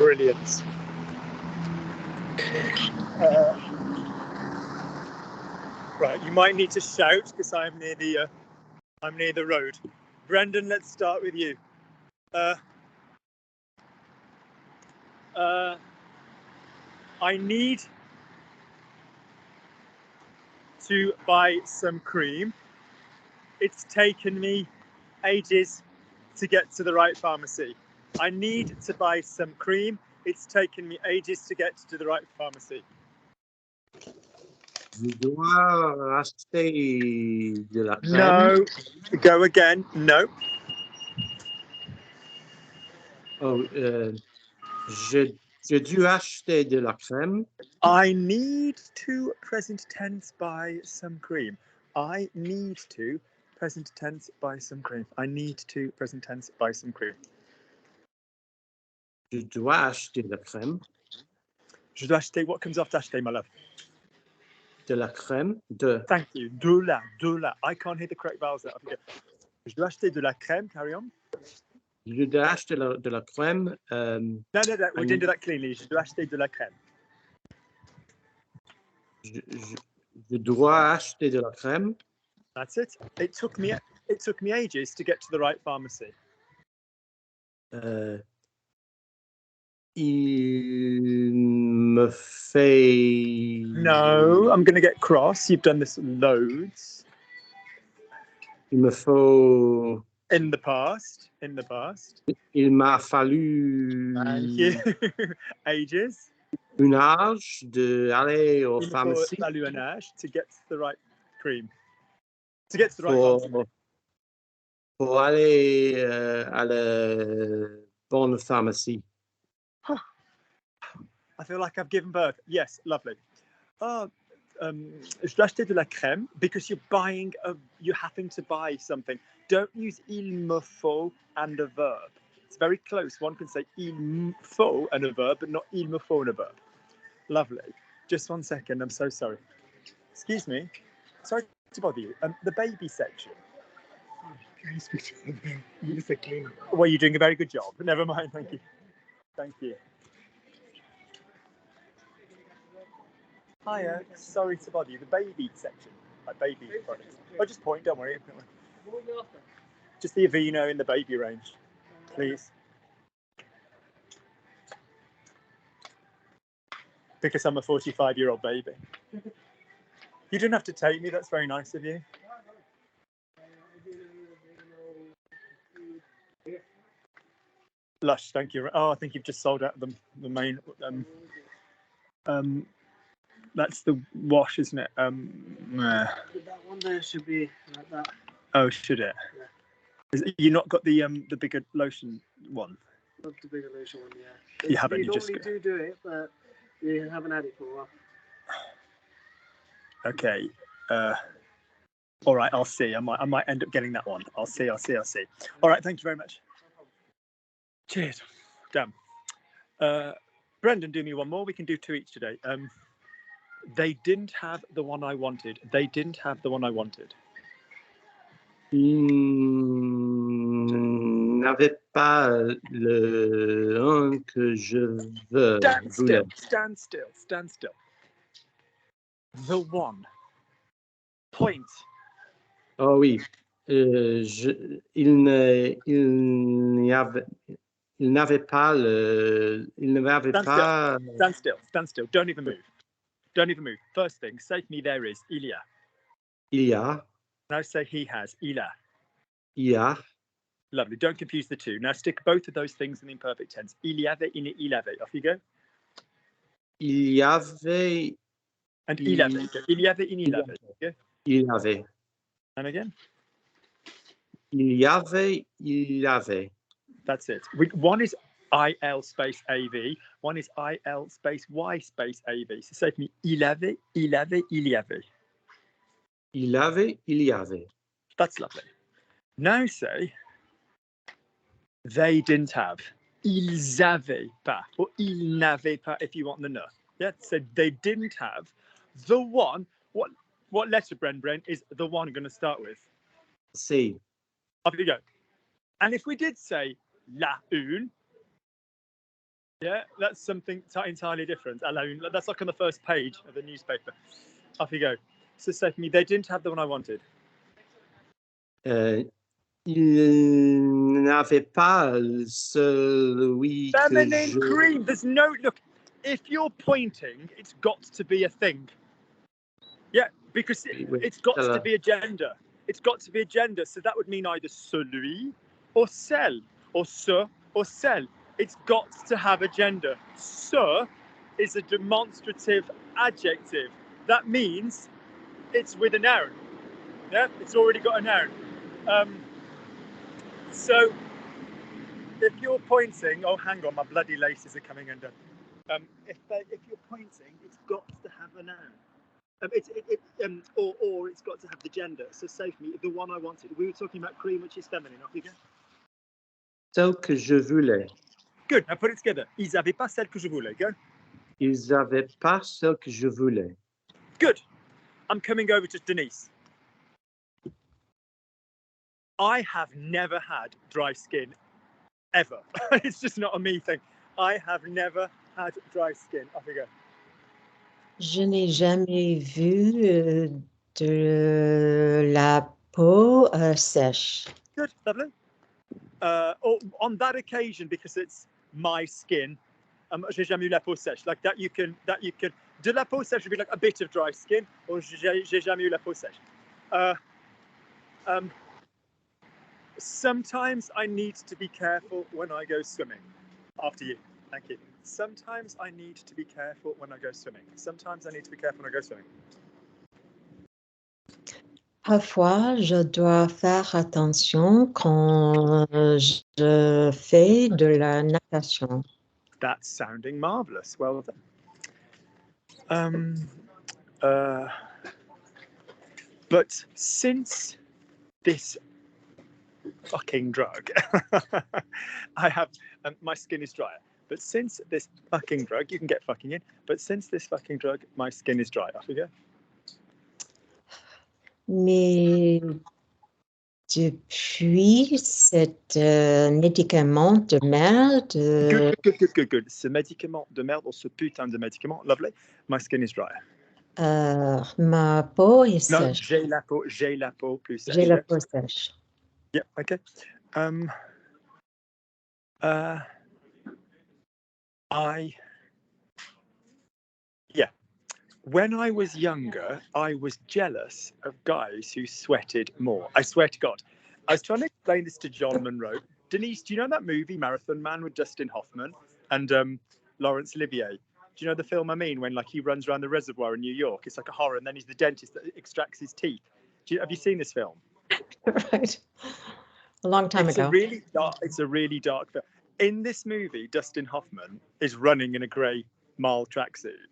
Brilliant. Right, you might need to shout because I'm near the road. Brendan, let's start with you. I need to buy some cream. It's taken me ages to get to the right pharmacy. I need to buy some cream. It's taken me ages to get to the right pharmacy. Je dois acheter de la crème. No. Go again. No. Oh, j'ai dû acheter de la crème. I need to present tense buy some cream. I need to present tense buy some cream. I need to present tense buy some cream. Je dois acheter de la crème. Je dois acheter. What comes after acheter, my love? De la crème. De. Thank you. De la. I can't hear the correct vowels there. Je dois acheter de la crème. Carry on. Je dois acheter de la crème. No. We didn't do that cleanly. Je dois acheter de la crème. Je dois acheter de la crème. That's it. It took me ages to get to the right pharmacy. Il me fait. No, I'm going to get cross. You've done this loads. Il me faut. In the past. Il m'a fallu. Thank you. Ages. Un âge d'aller au pharmacie. Il fallu un âge to get to the right cream. To get to the right pharmacy. Pour aller à la bonne pharmacie. I feel like I've given birth. Yes, lovely. Je dois acheter de la crème because you're having to buy something. Don't use il me faut and a verb. It's very close. One can say il me faut and a verb, but not il me faut and a verb. Lovely. Just 1 second. I'm so sorry. Excuse me. Sorry to bother you. The baby section. Can you speak to them? Use the clean. Well, you're doing a very good job. Never mind. Thank you. Thank you. Hiya. Sorry to bother you. The baby section. Like baby products. Oh, just point. Don't worry. Just the Aveeno in the baby range, please. Because I'm a 45-year-old baby. You didn't have to take me. That's very nice of you. Lush, thank you. Oh, I think you've just sold out the main. That's the wash, isn't it? That one there should be like that. Oh, should it? Yeah. You not got the bigger lotion one? Not the bigger lotion one, yeah. You haven't. You normally do it, but you haven't had it for a while. Okay. All right. I'll see. I might end up getting that one. I'll see. All right. Thank you very much. Cheers. Damn. Brendan, do me one more. We can do 2 each today. They didn't have the one I wanted. They didn't have the one I wanted. N'avait pas le un que je veux. Stand still. The one. Point. Oh oui. Il n'avait pas le. Il n'avait pas. Stand still. Don't even move. First thing, say to me there is. Il y a. Il y a. Now say he has. Il a. Il y a. Lovely. Don't confuse the two. Now stick both of those things in the imperfect tense. Il y avait, il avait. Off you go. Il y avait. And il avait. Il y avait, il avait. Okay. Il avait. And again. Il y avait, il avait. That's it. One is IL space AV. One is IL space Y space AV. So say to me, il avait, il avait, il y avait. Il avait, il y avait. That's lovely. Now say, they didn't have. Ils avaient pas. Or ils n'avaient pas if you want the ne. Yeah, so they didn't have the one. What letter, Bren, is the one going to start with? C. Off you go. And if we did say la une, Yeah, that's something entirely different. Alone, that's like on the first page of the newspaper. Off you go. So say for me, they didn't have the one I wanted. Il n'avait pas celui que Feminine je... cream. There's no look. If you're pointing, it's got to be a thing. Yeah, because it's got to be a gender. It's got to be a gender. So that would mean either celui or celle or ce or celle. It's got to have a gender. Ce is a demonstrative adjective. That means it's with a noun. Yeah, it's already got a noun. So if you're pointing, oh, hang on, my bloody laces are coming undone. If you're pointing, it's got to have a noun. Or it's got to have the gender. So save me, the one I wanted. We were talking about cream, which is feminine. Off you go. Celle que je voulais. Good. Now put it together. Ils n'avaient pas celle que je voulais. Go. Ils n'avaient pas celle que je voulais. Good. I'm coming over to Denise. I have never had dry skin, ever. It's just not a me thing. I have never had dry skin. Off you go. Je n'ai jamais vu de la peau sèche. Good, lovely. On that occasion, because it's my skin, j'ai jamais eu la peau sèche. Like that you can. De la peau sèche would be like a bit of dry skin, or j'ai jamais eu la peau sèche. Sometimes I need to be careful when I go swimming. After you, thank you. Sometimes I need to be careful when I go swimming. Sometimes I need to be careful when I go swimming. Parfois, je dois faire attention quand je fais de la natation. That's sounding marvelous. Well done. But since this fucking drug, I have my skin is drier. But since this fucking drug, you can get fucking in. But since this fucking drug, my skin is dry. Off you go. Mais depuis cet médicament de merde, Good. Ce médicament de merde, or ce putain de médicament, lovely. My skin is dry. ma peau est No, sèche. j'ai la peau plus sèche. J'ai la peau sèche. Yeah, okay. When I was younger, I was jealous of guys who sweated more. I swear to God. I was trying to explain this to John Monroe. Denise, do you know that movie Marathon Man with Dustin Hoffman and Laurence Olivier? Do you know the film I mean, when like he runs around the reservoir in New York? It's like a horror, and then he's the dentist that extracts his teeth. Have you seen this film? Right. A long time ago. It's a really dark film. In this movie, Dustin Hoffman is running in a grey Marl tracksuit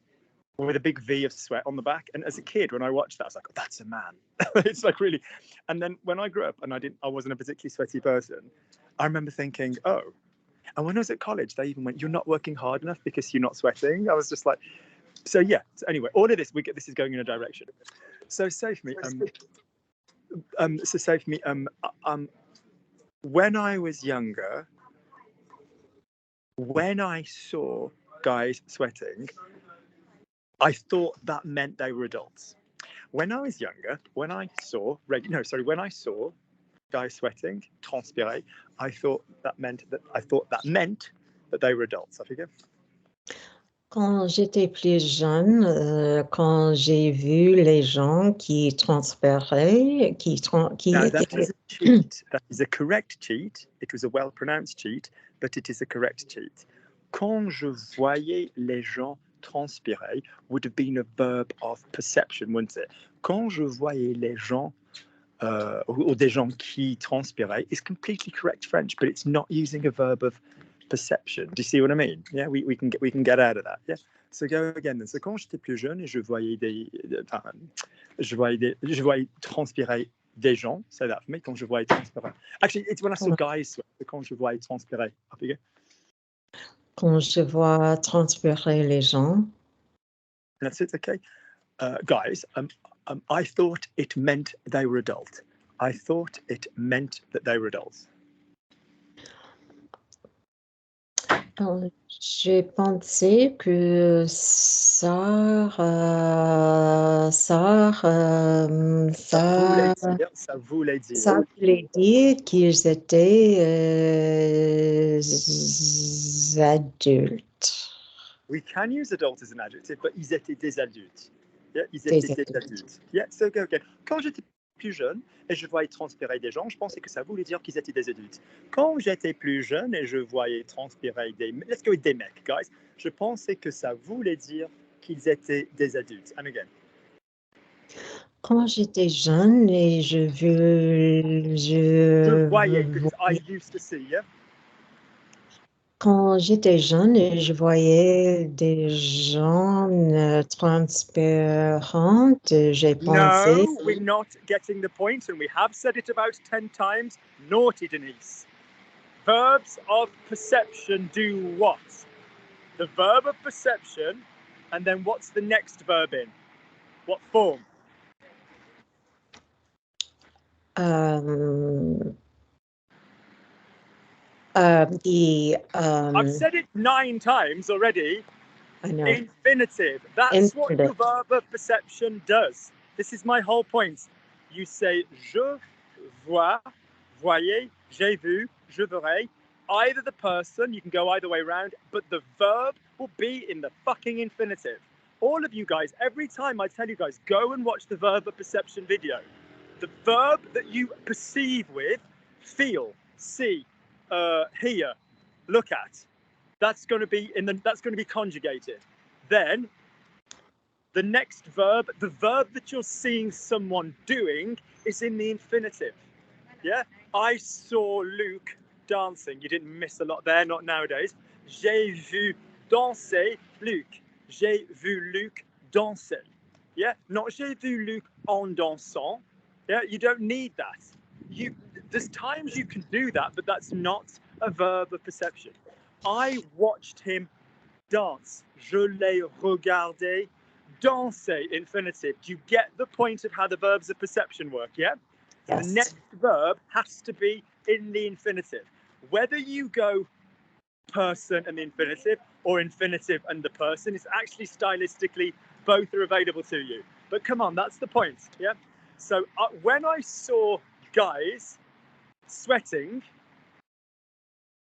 with a big V of sweat on the back. And as a kid, when I watched that, I was like, oh, that's a man. It's like really. And then when I grew up and I wasn't a particularly sweaty person, I remember thinking, oh. And when I was at college, they even went, you're not working hard enough because you're not sweating. I was just like, so yeah. So anyway, all of this, this is going in a direction. So save me. When I was younger, when I saw guys sweating, I thought that meant they were adults. When I was younger, when I saw guys sweating, transpirer, I thought that meant that they were adults. I forget. Quand j'étais plus jeune, quand j'ai vu les gens qui transpiraient, Now, that is a cheat. That is a correct cheat. It was a well-pronounced cheat, but it is a correct cheat. Quand je voyais les gens transpirer would have been a verb of perception, wouldn't it? Quand je voyais les gens, or des gens qui transpiraient, is completely correct French, but it's not using a verb of perception. Do you see what I mean? Yeah, we can get out of that. Yeah. So go again. Then. So quand j'étais plus jeune et je voyais transpirer des gens. Say that for me. Quand je voyais transpirer. Actually, it's when I saw guys sweat. So quand je voyais transpirer. Up you go. Quand je vois transpirer les gens. That's it. Okay. Guys, I thought it meant they were adult. I thought it meant that they were adults. J'ai pensé que Ça voulait dire. ça voulait dire qu'ils étaient adultes. We can use adult as an adjective, but ils étaient des adultes. Yeah, ils Des étaient des adultes. adultes. Yeah, so go again. Quand j'étais plus jeune et je voyais transpirer des gens, je pensais que ça voulait dire qu'ils étaient des adultes. Quand j'étais plus jeune et je voyais transpirer des... Let's go with des mecs, guys. Je pensais que ça voulait dire qu'ils étaient des adultes. And again. Quand j'étais jeune et Je voyais, because I used to see, yeah? Quand j'étais jeune, je voyais des gens transparents. J'ai pensé. No, we're not getting the point, and we have said it about 10 times. Naughty, Denise. Verbs of perception do what? The verb of perception, and then what's the next verb in? What form? I've said it 9 times already. I know. Infinitive. That's what Infinitive. your verb of perception does. This is my whole point. You say je vois, voyez, j'ai vu, je verrai. Either the person, you can go either way around, but the verb will be in the fucking infinitive. All of you guys, every time I tell you guys, go and watch the verb of perception video. The verb that you perceive with, feel, see, hear, look at, that's going to be conjugated. Then the next verb, the verb that you're seeing someone doing, is in the infinitive. Yeah, I saw Luke dancing. You didn't miss a lot there, not nowadays. J'ai vu danser Luc. J'ai vu Luc danser. Yeah, not j'ai vu Luc en dansant. Yeah, you don't need that. There's times you can do that, but that's not a verb of perception. I watched him dance. Je l'ai regardé danser, infinitive. Do you get the point of how the verbs of perception work? Yeah? Yes. The next verb has to be in the infinitive. Whether you go person and the infinitive or infinitive and the person, it's actually stylistically both are available to you. But come on, that's the point. Yeah? So when I saw guys sweating,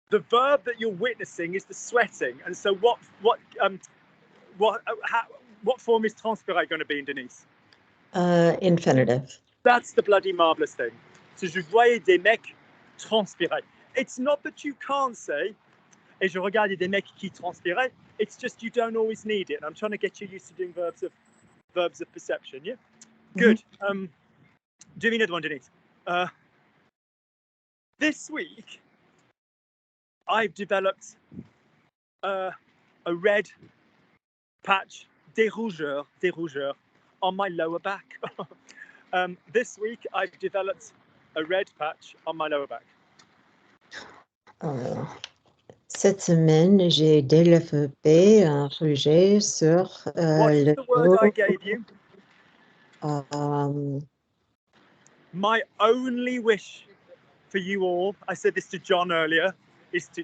the verb that you're witnessing is the sweating. And so what form is transpirer going to be in Denise? Infinitive. That's the bloody marvelous thing. So je voyais des mecs transpirer. It's not that you can't say, et je regardais des mecs qui transpiraient. It's just you don't always need it. And I'm trying to get you used to doing verbs of perception. Yeah. Good. Do me another one, Denise. This week, I've developed a red patch, des rougeurs, on my lower back. This week, I've developed a red patch on my lower back. Cette semaine, j'ai développé un rouget sur What is le the word I gave you? My only wish for you all, I said this to John earlier, is to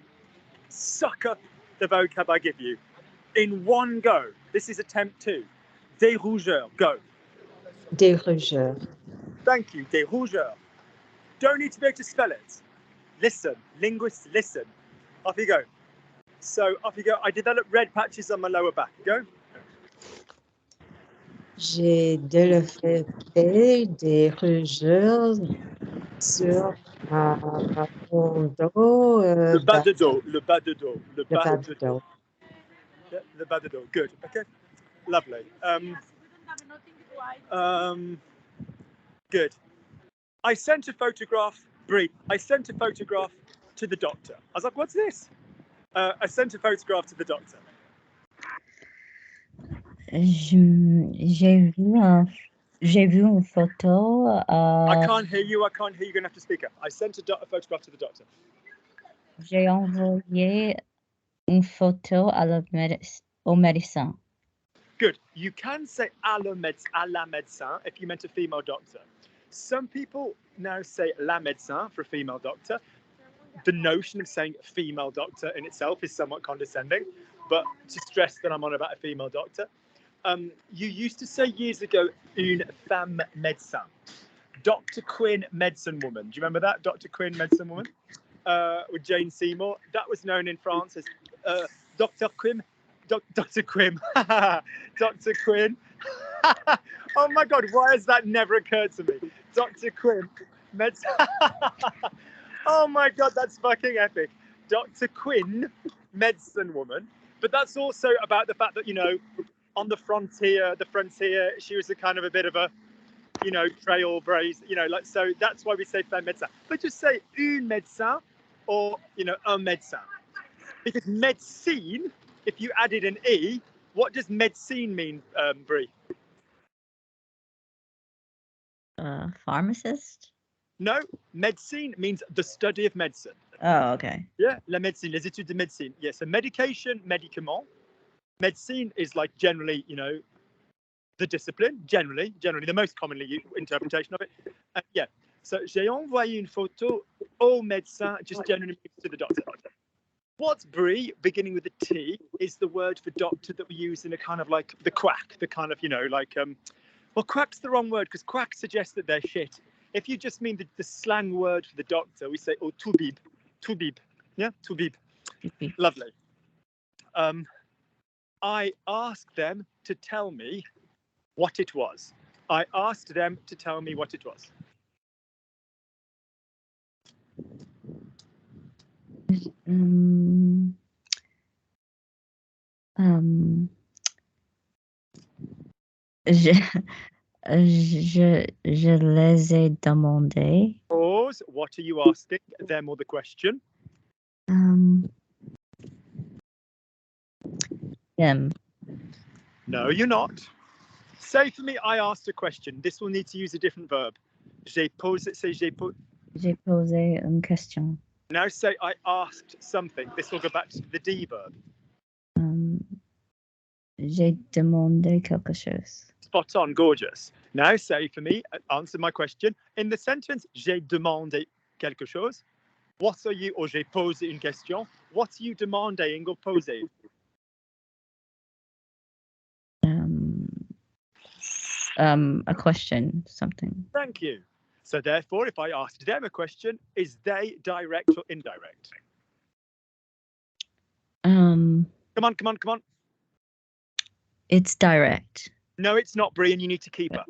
suck up the vocab I give you in one go. This is attempt 2. Des rougeurs, go. Des rougeurs. Thank you, des rougeurs. Don't need to be able to spell it. Listen, linguists, listen. Off you go. So off you go. I developed red patches on my lower back. Go. J'ai développé des rougeurs sur mon dos. Le bas de dos, le bas de dos, le Le bas bas de du dos. dos. Yeah, the bas de dos. Good. Okay. Lovely. Good. I sent a photograph, Brie. I sent a photograph to the doctor. I was like, what's this? I sent a photograph to the doctor. J'ai vu une photo. I can't hear you. You're going to have to speak up. I sent a photograph to the doctor. J'ai envoyé une photo au médecin. Good. You can say à la médecin if you meant a female doctor. Some people now say la médecin for a female doctor. the notion of saying female doctor in itself is somewhat condescending, but to stress that I'm on about a female doctor. You used to say years ago, une femme médecin. Dr. Quinn, medicine woman. Do you remember that? Dr. Quinn, medicine woman? With Jane Seymour. That was known in France as Dr. Quinn. Dr. Quinn. Dr. Quinn. Oh my God, why has that never occurred to me? Dr. Quinn. Oh my God, that's fucking epic. Dr. Quinn, medicine woman. But that's also about the fact that, you know, on the frontier, she was a kind of a bit of a, you know, trailblazer, you know, like, so that's why we say femme médecin. But just say une médecin or, you know, un médecin. Because médecine, if you added an E, what does médecine mean, Brie? Pharmacist? No, médecine means the study of medicine. Oh, okay. Yeah, la médecine, les études de médecine. Yeah, so medication, médicament. Médecine is like generally, you know, the discipline, generally the most commonly used interpretation of it. Yeah, so j'ai envoyé une photo au médecin, just generally to the doctor. What's Brie, beginning with a T, is the word for doctor that we use in a kind of like the quack, the kind of, you know, like, well, quack's the wrong word because quack suggests that they're shit. If you just mean the slang word for the doctor, we say, oh, toubib. Yeah, toubib. Lovely. I asked them to tell me what it was. I asked them to tell me what it was. Je les ai demandé. Pause. What are you asking them or the question? Them. No, you're not. Say for me, I asked a question. This will need to use a different verb. J'ai posé, say j'ai posé une question. Now say I asked something. This will go back to the D verb. J'ai demandé quelque chose. Spot on, gorgeous. Now say for me, answer my question. In the sentence, j'ai demandé quelque chose. What are you, or j'ai posé une question. What are you demanding or posing? A question, something. Thank you. So therefore, if I asked them a question, is they direct or indirect? Come on. It's direct. No, it's not, Brie, and you need to keep up.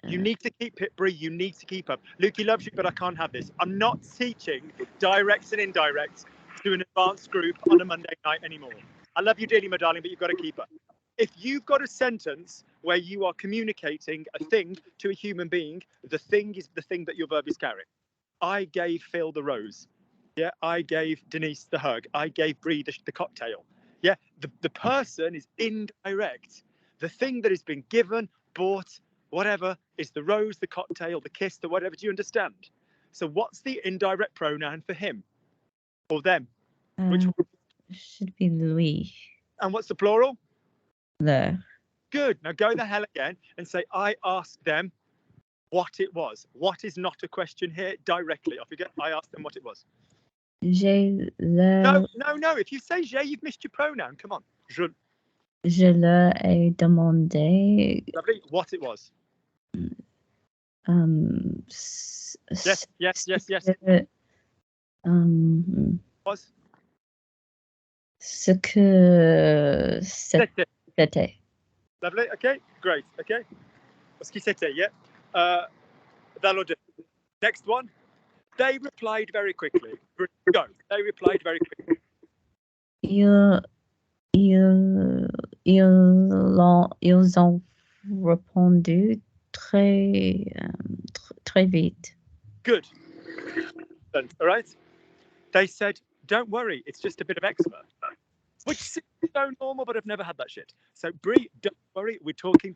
You need to keep it, Brie. You need to keep up. Lukey loves you, but I can't have this. I'm not teaching directs and indirects to an advanced group on a Monday night anymore. I love you dearly, my darling, but you've got to keep up. If you've got a sentence where you are communicating a thing to a human being, the thing is the thing that your verb is carrying. I gave Phil the rose. Yeah, I gave Denise the hug. I gave Brie the cocktail. Yeah, the person is indirect. The thing that has been given, bought, whatever, is the rose, the cocktail, the kiss, the whatever. Do you understand? So what's the indirect pronoun for him or them? Which one? Should be Louis. And what's the plural? The. Good. Now go the hell again and say, I asked them what it was. What is not a question here? Directly. Off you get. I asked them what it was. No. If you say j'ai, you've missed your pronoun. Come on. Je leur ai demandé. Lovely. What it was. Yes. Was. Ce que c'était. Lovely. Okay. Great. Okay. Ce qui c'était. Yeah. That'll do. Next one. They replied very quickly. Go. They replied very quickly. Ils ont répondu très vite. Good. All right. They said, don't worry, it's just a bit of eczema. Which seems so normal, but I've never had that shit. So, Brie, don't worry, we're talking.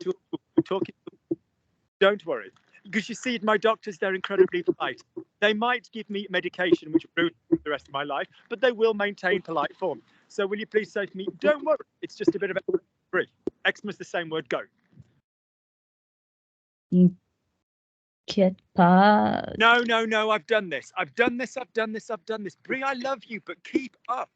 Don't worry. Because you see, my doctors, they're incredibly polite. They might give me medication, which will ruin the rest of my life, but they will maintain polite form. So will you please say to me, don't worry, it's just a bit of eczema. Brie, eczema is the same word, go. t'inquiète pas. No, no, no, I've done this. I've done this. Brie, I love you, but keep up.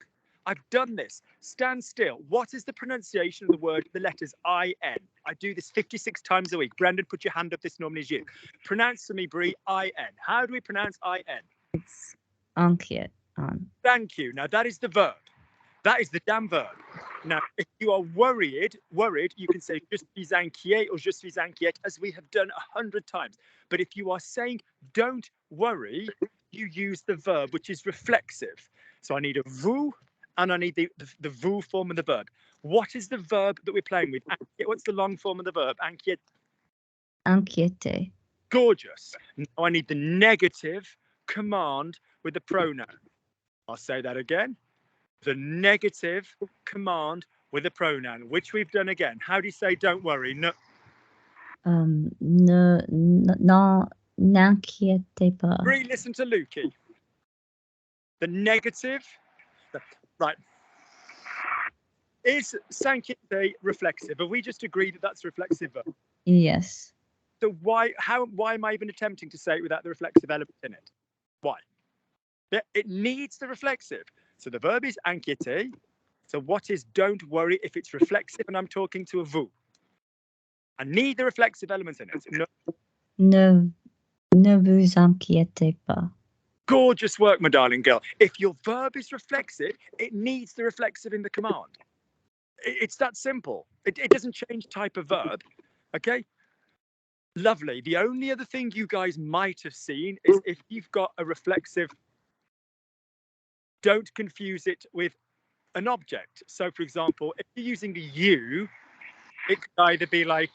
I've done this. Stand still. What is the pronunciation of the word, the letters I-N? I do this 56 times a week. Brendan, put your hand up. This normally is you. Pronounce for me, Brie, I-N. How do we pronounce I-N? It's inquiète. Thank you. Now, that is the verb. That is the damn verb. Now, if you are worried, you can say je suis inquiet or je suis inquiète, as we have done 100 times. But if you are saying don't worry, you use the verb, which is reflexive. So I need a vous and I need the vous form of the verb. What is the verb that we're playing with? What's the long form of the verb? Inquiète. Inquiéter. Gorgeous. Now I need the negative command with the pronoun. I'll say that again. The negative command with a pronoun, which we've done again. How do you say don't worry? No. N'inquiétez pas. Listen to Lukey. The negative, right. Is s'inquiéter reflexive? Have we just agreed that that's reflexive verb? Yes. So why am I even attempting to say it without the reflexive element in it? Why? It needs the reflexive. So the verb is inquiéter. So what is don't worry if it's reflexive and I'm talking to a vous? I need the reflexive elements in it. No. Ne vous inquiétez pas. Gorgeous work, my darling girl. If your verb is reflexive, it needs the reflexive in the command. It's that simple. It doesn't change type of verb. Okay? Lovely. The only other thing you guys might have seen is if you've got a reflexive, don't confuse it with an object. So, for example, if you're using a you, it could either be like,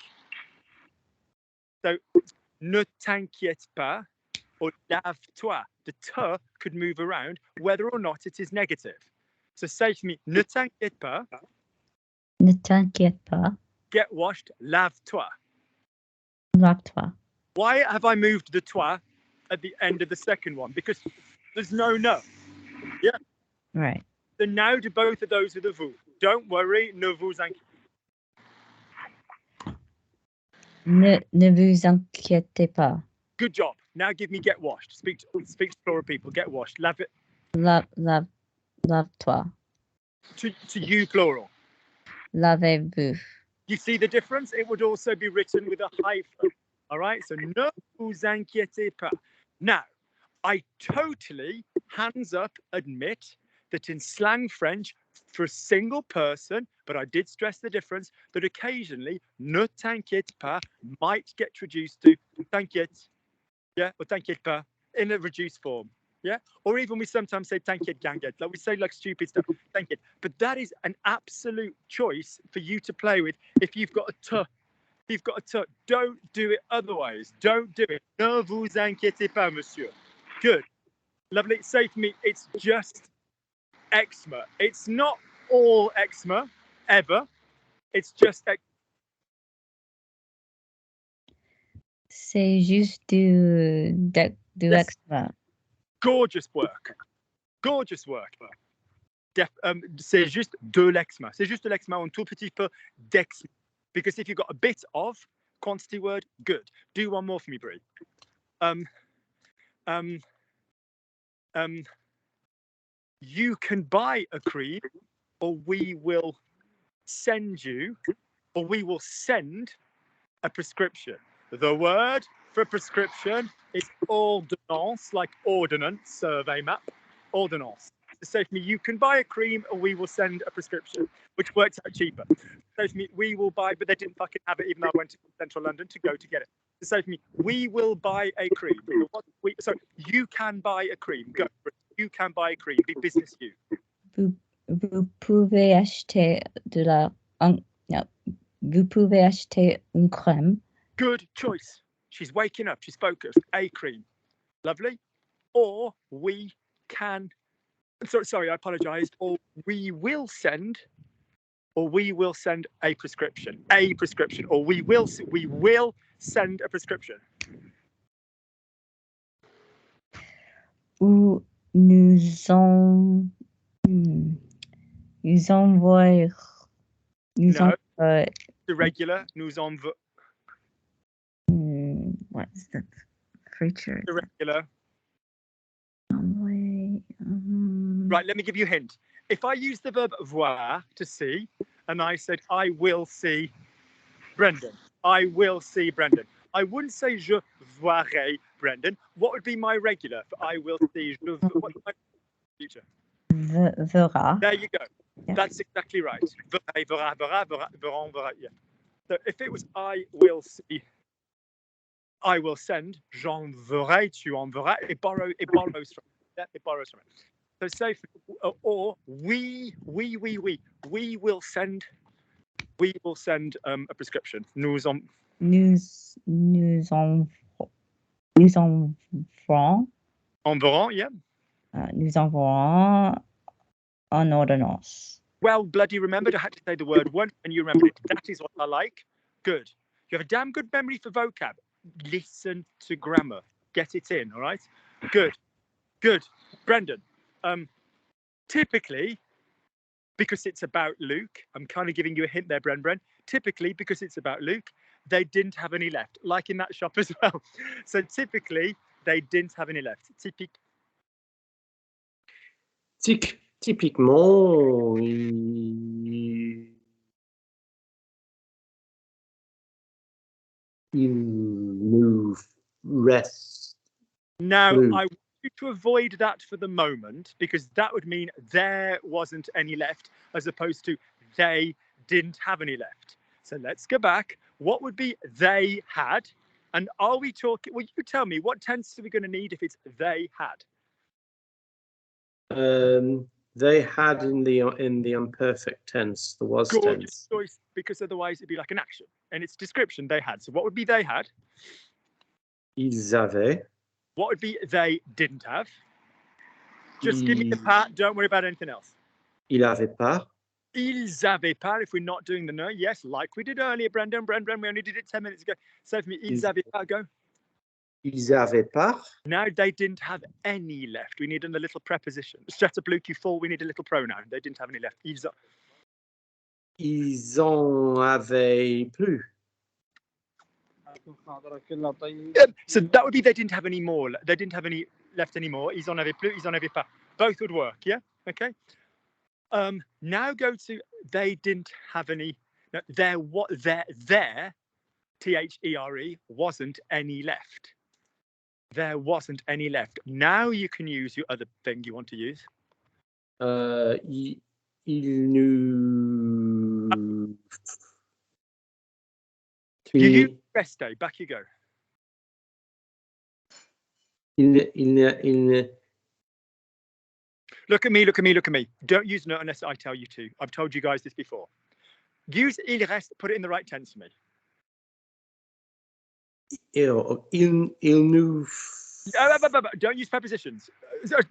so, ne t'inquiète pas, or lave-toi. The te could move around whether or not it is negative. So say to me, ne t'inquiète pas. Ne t'inquiète pas. Get washed, lave-toi. Lave-toi. Why have I moved the toi at the end of the second one? Because there's no. Yeah. Right. So now do both of those with a vous. Don't worry, ne vous inquiétez. Ne vous inquiétez pas. Good job. Now give me get washed. Speak to plural people. Get washed. Lave-toi. To you plural. Lavez-vous. You see the difference? It would also be written with a hyphen. All right. So ne vous inquiétez pas. Now, I totally, hands up, admit that in slang French, for a single person, but I did stress the difference, that occasionally, ne t'inquiète pas might get reduced to t'inquiète, yeah, or t'inquiète pas, in a reduced form, yeah? Or even we sometimes say t'inquiète ganguette, like we say like stupid stuff, t'inquiète. But that is an absolute choice for you to play with if you've got a t. Don't do it otherwise. Don't do it. Ne vous inquiétez pas, monsieur. Good. Lovely. Say to me, it's just eczema. It's not all eczema, ever. It's just eczema. C'est juste du eczema. Gorgeous work. Gorgeous work. C'est juste de l'eczema. C'est juste de l'eczema, un tout petit peu d'eczema. Because if you've got a bit of quantity word, good. Do one more for me, Brie. You can buy a cream, or we will send you, or we will send a prescription. The word for prescription is ordonnance, like ordinance, survey map, ordonnance. So to me, you can buy a cream, or we will send a prescription, which works out cheaper. So to me, we will buy, but they didn't fucking have it, even though I went to central London to go to get it. So to me, we will buy a cream. So you can buy a cream. Go. You can buy a cream. Be business you. Vous pouvez acheter vous pouvez acheter une crème. Good choice. She's waking up. She's focused. A cream. Lovely. Or we can. Sorry, I apologise. Or we will send a prescription. A prescription. Or we will send a prescription. Ou nous envoyer. The regular. Nous envoie. What is that? creature. Irregular. Way, Right, let me give you a hint. If I use the verb voir to see, and I said, I will see Brendan. I will see Brendan. I wouldn't say je verrai Brendan. What would be my regular for I will see? What's my future? Verra. There you go. Yeah. That's exactly right. Verrai, verra, verra, verra, verront, verra. Yeah. So if it was I will see, I will send, j'enverrai, tu enverras, it borrows from it. Yeah, it borrows from it. So say, or we will send a prescription. Nous enverrons, yeah. Nous enverrons en ordonnance. Well, bloody remembered. I had to say the word once and you remembered it. That is what I like. Good. You have a damn good memory for vocab. Listen to grammar. Get it in, all right? Good. Good. Brendan, typically, because it's about Luke, I'm kind of giving you a hint there, Bren. Typically, because it's about Luke, they didn't have any left, like in that shop as well. So typically, they didn't have any left. Typiquement, il nous reste Now, plus. I want you to avoid that for the moment, because that would mean there wasn't any left, as opposed to they didn't have any left. So let's go back. What would be they had? And are we talking, well, you tell me, what tense are we going to need if it's they had? They had in the imperfect tense, the was Gorgeous tense. choice, because otherwise it'd be like an action. And it's description, they had. So what would be they had? Ils avaient. What would be they didn't have? Just give me the part, don't worry about anything else. Il avait pas. Ils avaient pas, if we're not doing the no, yes, like we did earlier, Brendan, we only did it 10 minutes ago. So for me, ils avaient pas, go. Ils avaient pas. Now they didn't have any left. We need a little preposition. Strata blue Q4, we need a little pronoun. They didn't have any left. Ils en avaient plus. So that would be they didn't have any more. They didn't have any left anymore. Ils en avaient plus, ils en avaient pas. Both would work, yeah? Okay. Now go to they didn't have any. No, there THERE wasn't any left. There wasn't any left. Now you can use your other thing you want to use. Il nous. You use rest day. Back you go. Look at me. Don't use no unless I tell you to. I've told you guys this before. Use il reste. Put it in the right tense for me. Il nous. Don't use prepositions.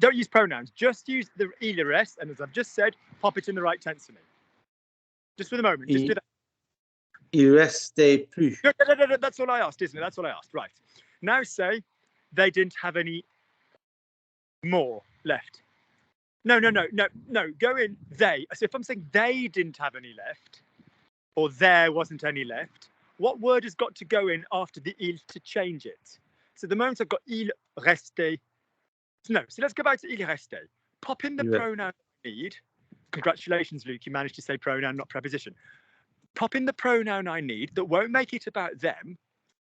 Don't use pronouns. Just use the il reste, and as I've just said, pop it in the right tense for me. Just for the moment. Just do that. Il restait plus. No, that's all I asked, isn't it? That's all I asked. Right. Now say they didn't have any more left. No. Go in they. So if I'm saying they didn't have any left, or there wasn't any left, what word has got to go in after the il to change it? So the moment I've got il restait. No. So let's go back to il restait. Pop in the pronoun I need. Congratulations, Luke. You managed to say pronoun, not preposition. Pop in the pronoun I need that won't make it about them,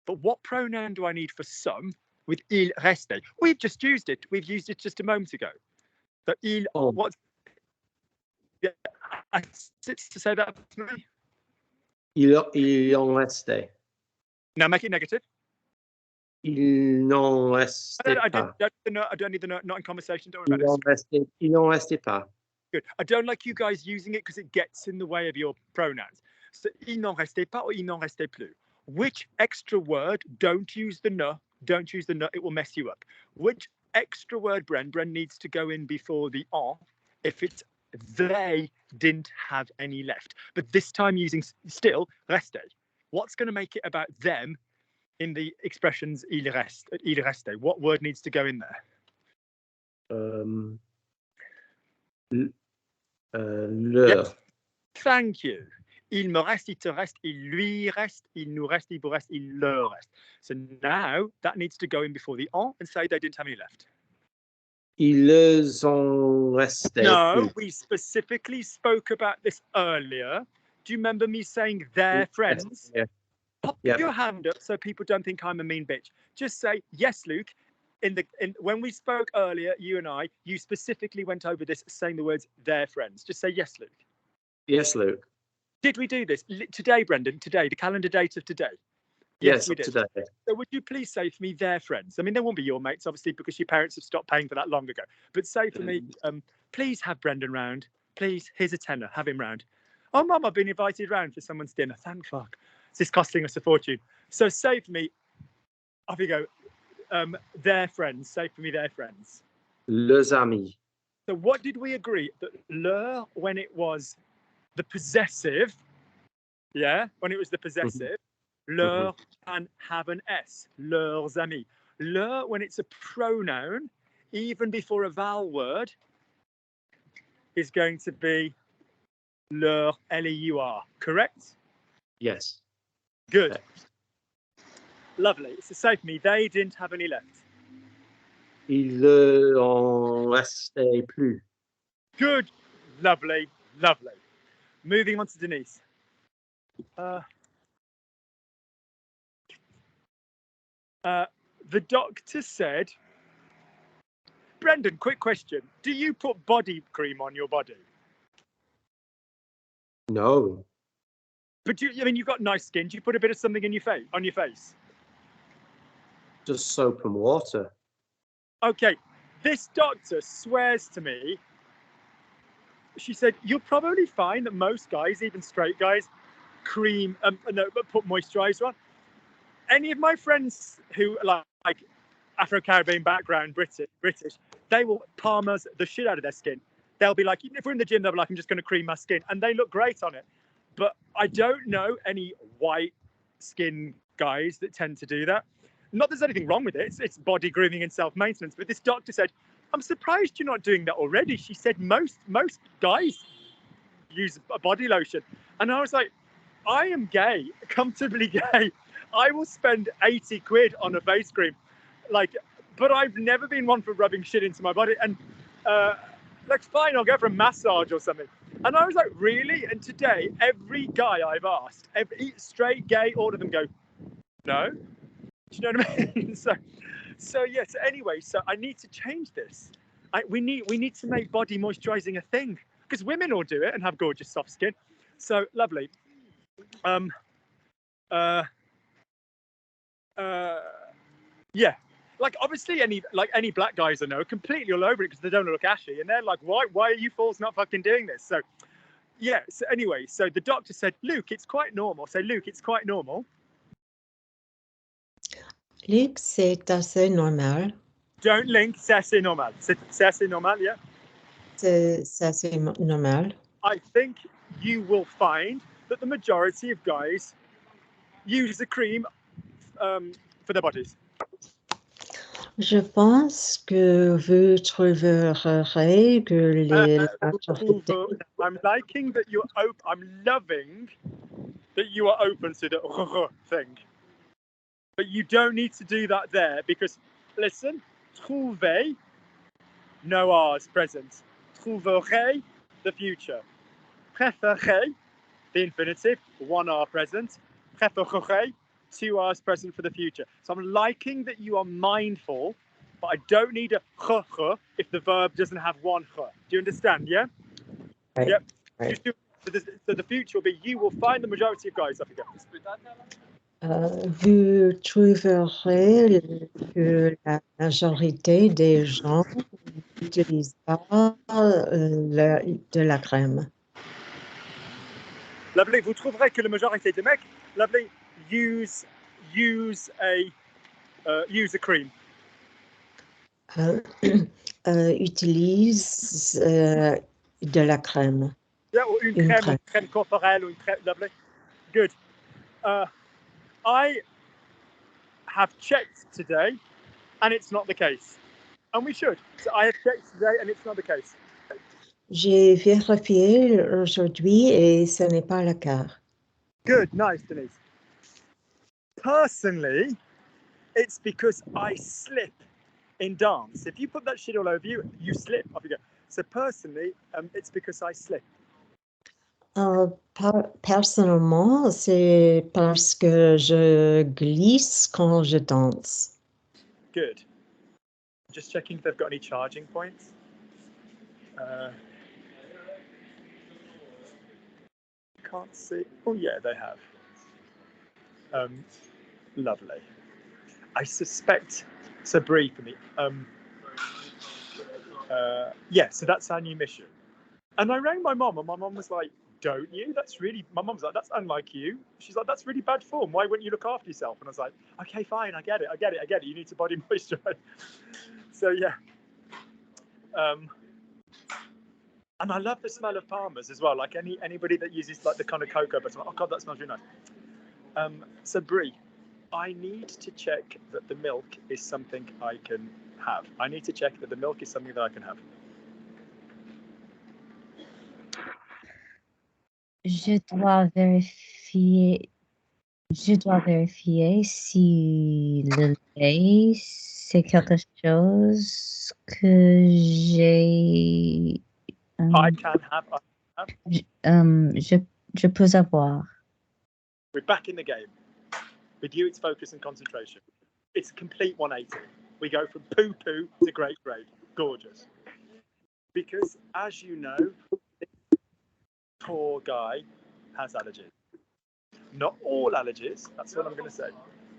but what pronoun do I need for some with il restait? We've just used it. We've used it just a moment ago. So il, what? Yeah, I sit to say that to me. Il en restait. Now make it negative. Il n'en restait pas. I don't need the note, not in conversation. Don't worry about it. Il n'en restait pas. Good. I don't like you guys using it because it gets in the way of your pronouns. So, il n'en restait pas or il n'en restait plus. Which extra word, don't use the ne, it will mess you up. Which extra word, Bren needs to go in before the en if it's they didn't have any left. But this time using still restait. What's going to make it about them in the expressions il restait? What word needs to go in there? Leur. Thank you. Il me reste, il te reste, il lui reste, il nous reste, il vous reste, il leur reste. So now that needs to go in before the en and say they didn't have any left. Ils ont resté No, plus. we specifically spoke about this earlier. Do you remember me saying their friends? Yeah. Pop Yeah. your hand up so people don't think I'm a mean bitch. Just say, yes, Luke. When we spoke earlier, you and I, you specifically went over this saying the words their friends. Just say, yes, Luke. Yes, Luke. Did we do this? Today, Brendan, today, the calendar date of today? Yes, we did. today. So would you please say for me their friends? I mean, they won't be your mates, obviously, because your parents have stopped paying for that long ago. But say for me, please have Brendan round. Please, here's a tenner, have him round. Oh, Mum, I've been invited round for someone's dinner. Thank fuck. This is costing us a fortune. So say for me, off you go, their friends. Say for me their friends. Les amis. So what did we agree? That leur, when it was the possessive, yeah, when it was the possessive, leur can have an S, leurs amis. Leur, when it's a pronoun, even before a vowel word, is going to be leur, L-E-U-R, correct? Yes. Good. Okay. Lovely. So say for me, they didn't have any left. Ils ont resté plus. Good. Lovely. Lovely. Moving on to Denise. The doctor said, Brendan, quick question. Do you put body cream on your body? No. But I mean, you've got nice skin. Do you put a bit of something in your face, on your face? Just soap and water. Okay. This doctor swears to me. She said, you'll probably find that most guys, even straight guys, cream, but put moisturizer on. Any of my friends who like Afro-Caribbean background, British, they will Parmers the shit out of their skin. They'll be like, if we're in the gym, they'll be like, I'm just going to cream my skin. And they look great on it. But I don't know any white skin guys that tend to do that. Not that there's anything wrong with it. It's body grooming and self-maintenance. But this doctor said, I'm surprised you're not doing that already. She said most guys use a body lotion. And I was like, I am gay, comfortably gay. I will spend 80 quid on a face cream. But I've never been one for rubbing shit into my body. And fine, I'll go for a massage or something. And I was like, really? And today, every guy I've asked, every straight, gay, all of them go, no. Do you know what I mean? So yes. Anyway, so I need to change this. We need to make body moisturizing a thing, because women all do it and have gorgeous soft skin. So lovely. Yeah. Like obviously any black guys I know are completely all over it because they don't look ashy, and they're like, why are you fools not fucking doing this? So yeah. So anyway, so the doctor said, Luke, it's quite normal. Say, Luke, it's quite normal. Luc, c'est assez normal. Don't link, c'est assez normal. C'est assez normal, yeah? C'est assez normal. I think you will find that the majority of guys use the cream for their bodies. Je pense que vous trouverez que les I'm liking that you're open. I'm loving that you are open to the thing. But you don't need to do that there because, listen, trouver, no R's present. Trouverai, the future. Préférer, the infinitive, one R present. Préférerai, two R's present for the future. So I'm liking that you are mindful, but I don't need a if the verb doesn't have one ch. Do you understand, yeah? Right. Yep. Right. So the future will be, you will find the majority of guys, I forget. Vous trouverez que la majorité des gens n'utilisent pas de la crème. Lovely. Vous trouverez que la majorité des mecs, lovely, use a cream. Utilise de la crème. Yeah, or une crème corporelle, or une crème, lovely. Good. I have checked today, and it's not the case. And we should. So I have checked today, and it's not the case. J'ai vérifié aujourd'hui et ce n'est pas le cas. Good, nice, Denise. Personally, it's because I slip in dance. If you put that shit all over you, you slip. Off you go. So personally, it's because I slip. Personnellement, c'est parce que je glisse quand je danse. Good. Just checking if they've got any charging points. Can't see. Oh yeah, they have. Lovely. I suspect it's a brief for me. Yeah, so that's our new mission. And I rang my mom, and my mom was like, "Don't you? That's really." My mom's like, "That's unlike you." She's like, "That's really bad form. Why wouldn't you look after yourself?" And I was like, "Okay, fine. I get it. You need to body moisturize." So yeah. And I love the smell of Palmer's as well. Like anybody that uses like the kind of cocoa, but oh god, that smells really nice. So Brie, I need to check that the milk is something I can have. I need to check that the milk is something that I can have. Je dois vérifier si le lait, c'est quelque chose que j'ai... I can have. je peux avoir. We're back in the game. With you, it's focus and concentration. It's a complete 180. We go from poo-poo to great grade. Gorgeous. Because, as you know, this poor guy has allergies. Not all allergies, that's what I'm going to say.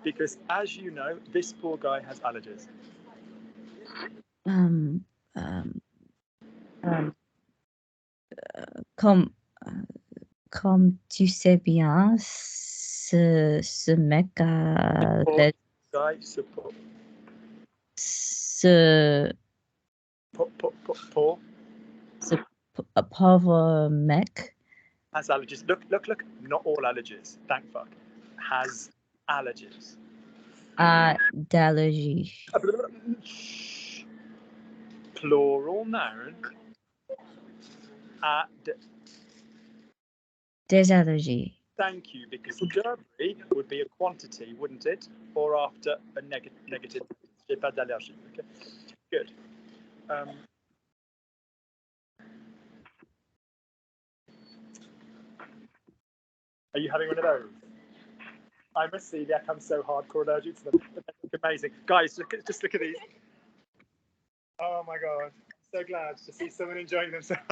Because, as you know, this poor guy has allergies. Comme tu sais bien, ce mec a... Ce pauvre mec has allergies. Look. Not all allergies. Thank fuck. Has allergies. D'allergie. Plural noun. Des allergies. Thank you, because Derby would be a quantity, wouldn't it? Or after a negative. J'ai pas d'allergie. Okay. Good. Are you having one of those? I must see that I'm so hardcore allergic to them. They look amazing. Guys, just look at these. Oh my god. So glad to see someone enjoying themselves.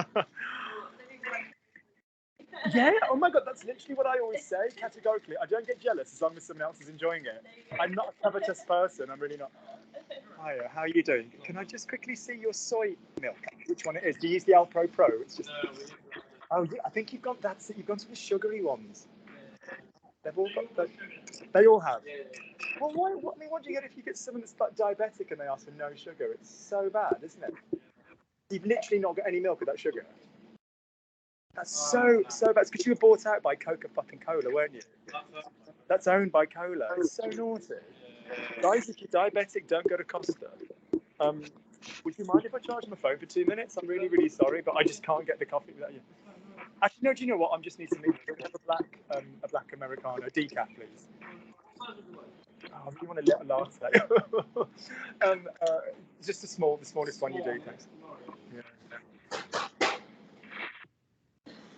Yeah, oh my god, that's literally what I always say, categorically. I don't get jealous as long as someone else is enjoying it. I'm not a covetous person, I'm really not. Hiya, how are you doing? Can I just quickly see your soy milk? Which one it is? Do you use the Alpro Pro? It's just... Oh yeah, I think you've gone to the sugary ones. They've all got they all have. Well, what do you get if you get someone that's like diabetic and they ask for no sugar? It's so bad, isn't it? You've literally not got any milk without sugar. That's so bad. It's because you were bought out by Coca-Cola, weren't you? That's owned by Cola. It's so naughty. Guys, if you're diabetic, don't go to Costa. Would you mind if I charge my phone for 2 minutes? I'm really, really sorry, but I just can't get the coffee without you. Actually, no, do you know what? I just need some a black Americano decaf, please. Oh, I really want a little latte. Just the smallest one you do, thanks. Yeah.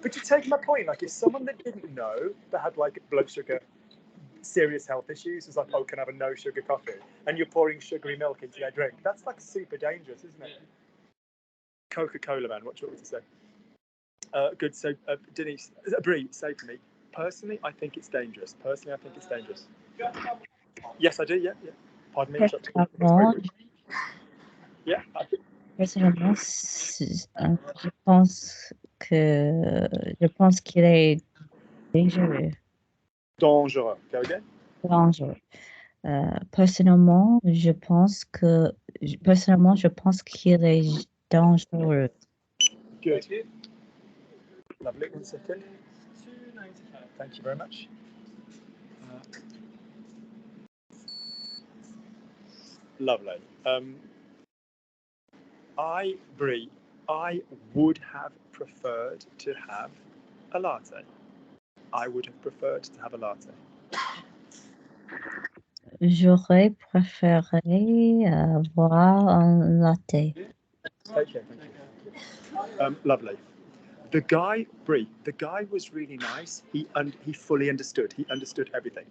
But you take my point, like if someone that didn't know that had like blood sugar, serious health issues was like, oh, can I have a no sugar coffee? And you're pouring sugary milk into their drink. That's like super dangerous, isn't it? Coca-Cola, man, what do you want me to say? Good, so Denise, Brie, say for me, personally, I think it's dangerous. Yes, I do, yeah. Pardon me. Yeah. Personnellement, je pense qu'il est dangereux. Dangereux. Go again. Dangereux. Personnellement, je pense qu'il est dangereux. Good. Lovely. 1 second. Thank you very much. Lovely. Brie, I would have preferred to have a latte. I would have preferred to have a latte. J'aurais préféré avoir un latte. Okay, thank you. Lovely. The guy, Brie, the guy was really nice. He fully understood. He understood everything.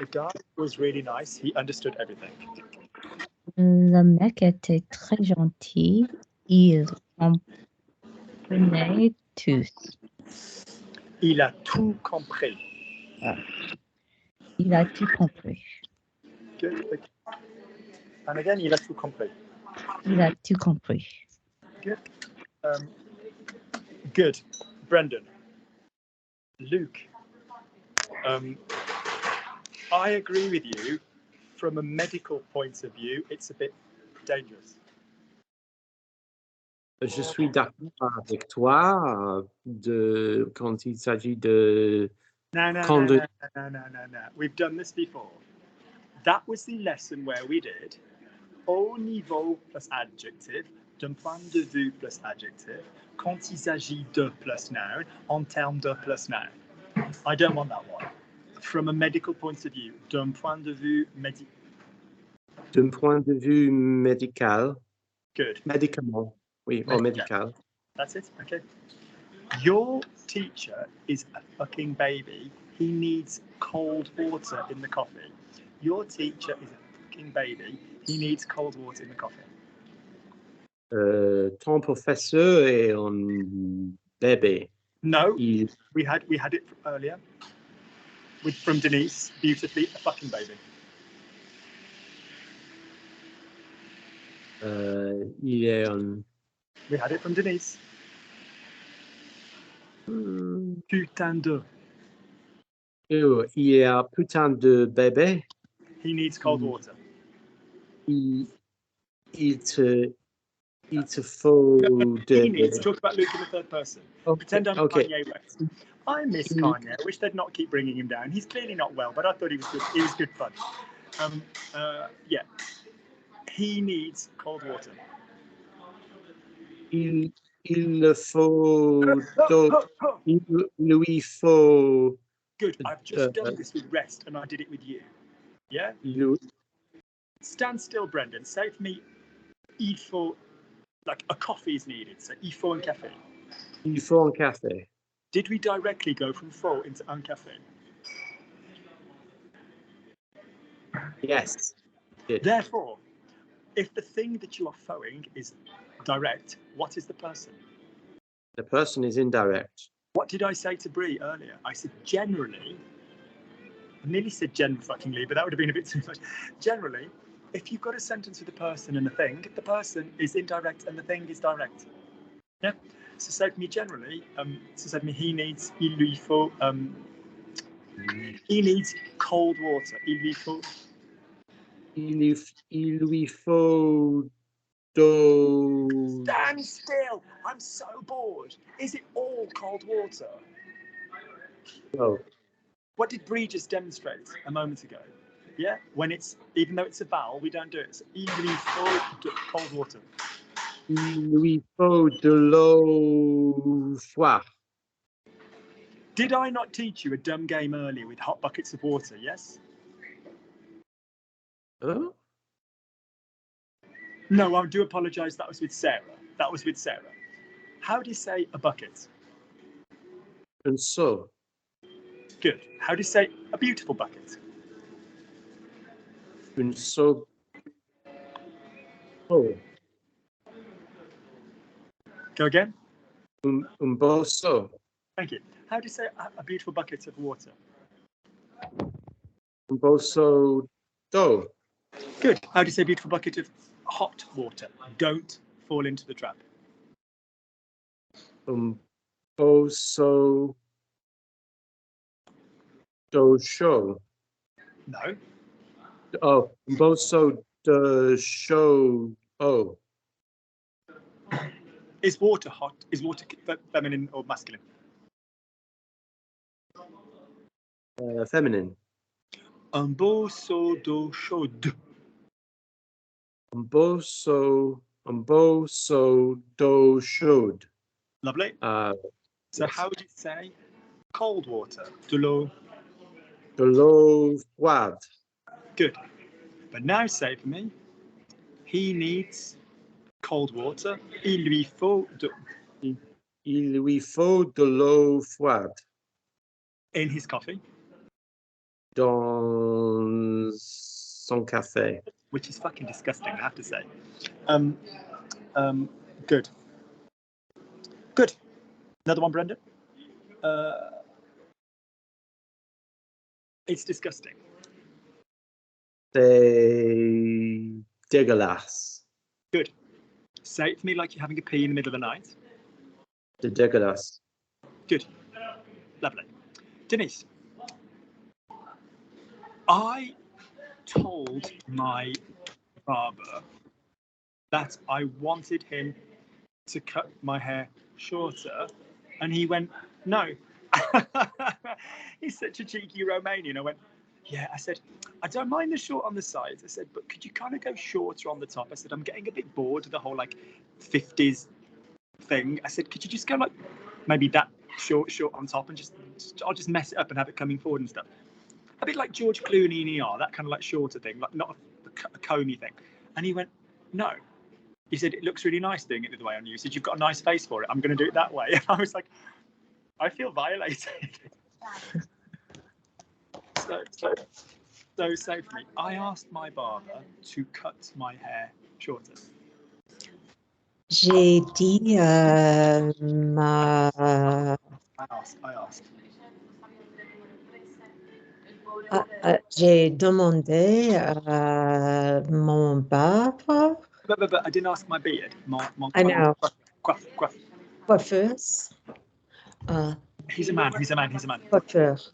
The guy was really nice. He understood everything. Le mec était très gentil. Il comprenait tout. Il a tout compris. Il a tout compris. Good. Okay. And again, il a tout compris. Il a tout compris. Good. Good. Brendan. Luke. I agree with you. From a medical point of view, it's a bit dangerous. Je suis d'accord avec toi quand il s'agit de... No. We've done this before. That was the lesson where we did au niveau plus adjective, d'un point de vue plus adjective, quand il s'agit de plus noun, en termes de plus noun. I don't want that one. From a medical point of view, d'un point de vue médical. D'un point de vue médical. Good. Médicament. Oui, or médical. That's it. Okay. Your teacher is a fucking baby. He needs cold water in the coffee. Your teacher is a fucking baby. He needs cold water in the coffee. Ton professeur est un bébé. No, we had it earlier. From Denise, beautifully, a fucking baby. Il est un... We had it from Denise. Putain de. Il est un putain de bébé. He needs cold water. Il te faut de... He needs to talk about Luke in the third person. Okay. Pretend I'm Okay. Kanye West. I miss Kanye. I wish they'd not keep bringing him down. He's clearly not well, but I thought he was good. He was good fun. Yeah. He needs cold water. Il le faut... Il lui faut... Good. I've just done this with rest, and I did it with you. Yeah? Stand still, Brendan. Say for me, il faut, like a coffee is needed. So, il faut un café. Il faut un café. Did we directly go from faut into un café? Yes. Therefore, if the thing that you are foing is direct, what is the person? The person is indirect. What did I say to Brie earlier? I said generally, I nearly said fuckingly, but that would have been a bit too much. Generally, if you've got a sentence with a person and a thing, the person is indirect and the thing is direct. Yeah? So say to me generally, so say to me, il lui faut, he needs cold water. Il lui faut. Il lui faut d'eau. Stand still! I'm so bored. Is it all cold water? No. What did Brie just demonstrate a moment ago? Yeah, when it's, even though it's a vowel, we don't do it. So, il lui faut cold water. Il lui faut de l'eau froide. Did I not teach you a dumb game earlier with hot buckets of water? Yes? Huh? No, I do apologise. That was with Sarah. How do you say a bucket? Un seau. Good. How do you say a beautiful bucket? Un seau. Oh. Go again. Un beau seau. Thank you. How do you say a beautiful bucket of water? Un beau seau d'eau. Good. How do you say a beautiful bucket of hot water? Don't fall into the trap. Un beau seau d'eau chaude. No. Oh, un beau seau de chaud. Oh. Is water hot? Is water feminine or masculine? Feminine. Un beau seau d'eau chaude. Un beau seau d'eau chaude. Lovely. So yes. how would you say Cold water. De l'eau. De l'eau froide. Good. But now say for me, he needs cold water. Il lui faut Il lui faut de l'eau froide in his coffee, dans son café. which is fucking disgusting, I have to say. Good. Good. Another one, Brendan. It's disgusting. C'est dégueulasse. Good. Say it for me like you're having a pee in the middle of the night. C'est dégueulasse. Good. Lovely. Denise, I told my barber that I wanted him to cut my hair shorter, and he went, no. He's such a cheeky Romanian. I went, yeah. I said, I don't mind the short on the sides. I said, but could you kind of go shorter on the top? I said, I'm getting a bit bored of the whole like 50s thing. I said, could you just go like maybe that short on top and I'll just mess it up and have it coming forward and stuff. A bit like George Clooney in ER, that kind of like shorter thing, like not a comey thing. And he went, no. He said, it looks really nice doing it the other way on you. He said, you've got a nice face for it. I'm going to do it that way. And I was like, I feel violated. So say for me, I asked my barber to cut my hair shorter. J'ai dit I asked. j'ai demandé à mon barbe, But I didn't ask my beard. I know. Coiffeuse. coiffeuse, He's a man. coiffeur.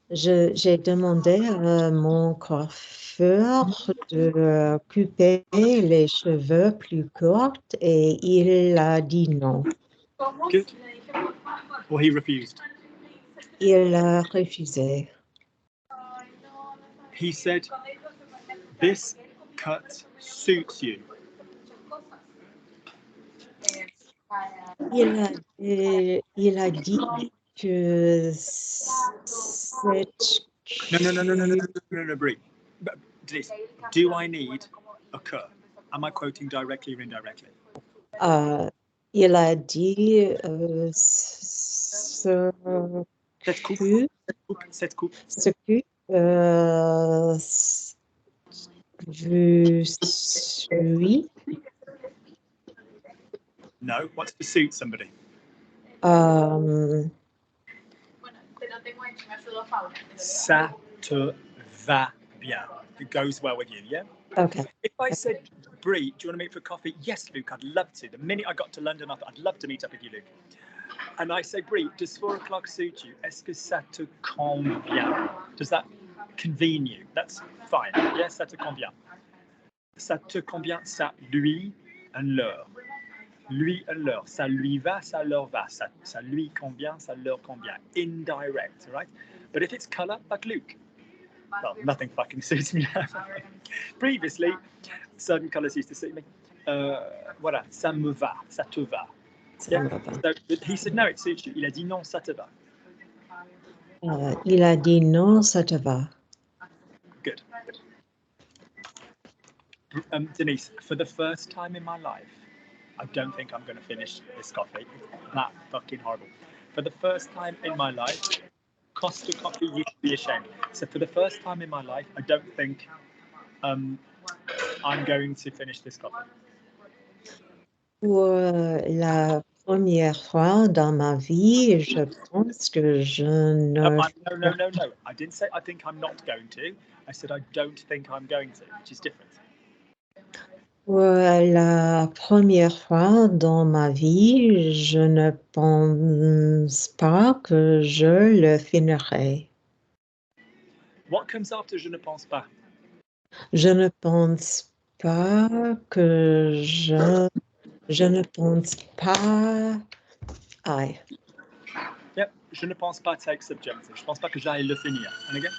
J'ai demandé à mon coiffeur de couper les cheveux plus courts et il a dit non. Good. Or he refused. Il a refusé. He said, this cut suits you. Il a dit que c'est... No, Brie. Denise, do I need a cut? Am I quoting directly or indirectly? Il a dit Cette coupe. Ce que je suis. No, what's to suit somebody? Ça te va bien. It goes well with you, yeah? Okay. If I said, Brie, do you want to meet for coffee? Yes, Luke, I'd love to. The minute I got to London, I thought I'd love to meet up with you, Luke. And I say, Brie, does 4 o'clock suit you? Est-ce que ça te convient? Does that convene you? That's fine. Yes, ça te convient. Ça te convient, ça lui and leur. Lui and leur. Ça lui va, ça leur va. Ça lui convient, ça leur convient. Indirect, right? But if it's colour, like Luke, well, nothing fucking suits me now. Previously, certain colours used to suit me. Voilà, ça me va, ça te va. Yeah. So he said, no, it suits you. Il a dit non, ça te va. Il a dit non, ça te va. Good. Denise, for the first time in my life, I don't think I'm going to finish this coffee. It's that fucking horrible. For the first time in my life, Costa Coffee, you should be ashamed. So for the first time in my life, I don't think I'm going to finish this coffee. Pour la première fois dans ma vie, je pense que je ne... No. I didn't say I think I'm not going to. I said I don't think I'm going to, which is different. Pour la première fois dans ma vie, je ne pense pas que je le finirai. What comes after je ne pense pas? Je ne pense pas que je ne pense pas... Aïe. Yep, je ne pense pas take subjunctive. Je pense pas que j'aille le finir. And again?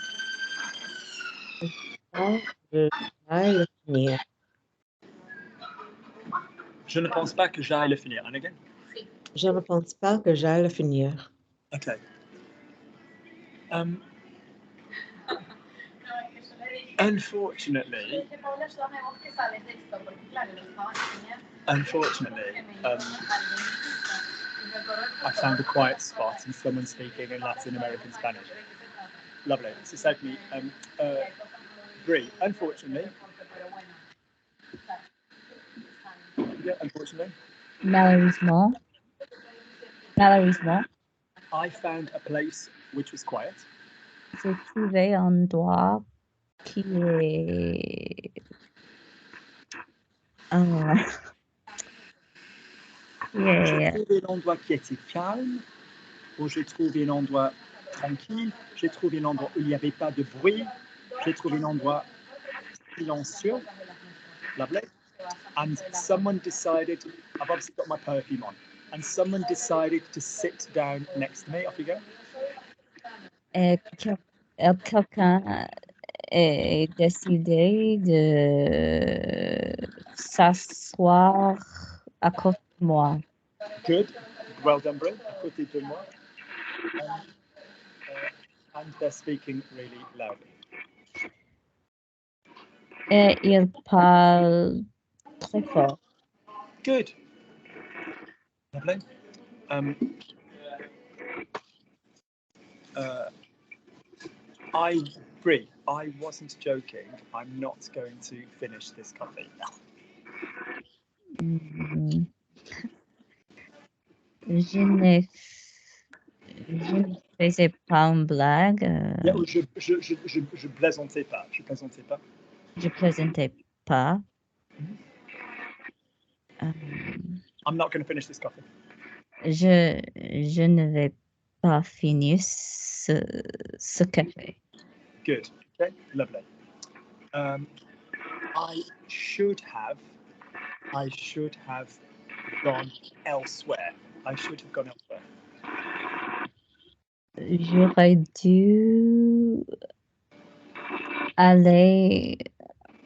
Je vais le finir. Je ne pense pas que j'aille le finir. And again? Je ne pense pas que j'aille le finir. Okay. Unfortunately, I found a quiet spot and someone speaking in Latin American Spanish. Lovely. So said me, Brie, unfortunately. Yeah, unfortunately. Malheureusement. I found a place which was quiet. J'ai trouvé un endroit qui est... J'ai trouvé l'endroit qui était calme, ou j'ai trouvé un endroit tranquille, j'ai trouvé un endroit où il n'y avait pas de bruit, j'ai trouvé un endroit silencieux. Lovely. And someone decided, I've obviously got my perfume on, and someone decided to sit down next to me. Off you go. Quelqu'un est décidé de s'asseoir à côté de moi. Good. Well done, Brie. À côté de moi. And they're speaking really loudly. Et il parle très fort. Good. Lovely. Brie, I wasn't joking. I'm not going to finish this coffee. Je ne faisais pas une blague. Yeah, je plaisantais pas. Je plaisantais pas. Je plaisantais pas. I'm not going to finish this coffee. Je ne vais pas finir ce café. Good. Okay, lovely. I should have gone elsewhere. I should have gone elsewhere. J'aurais dû aller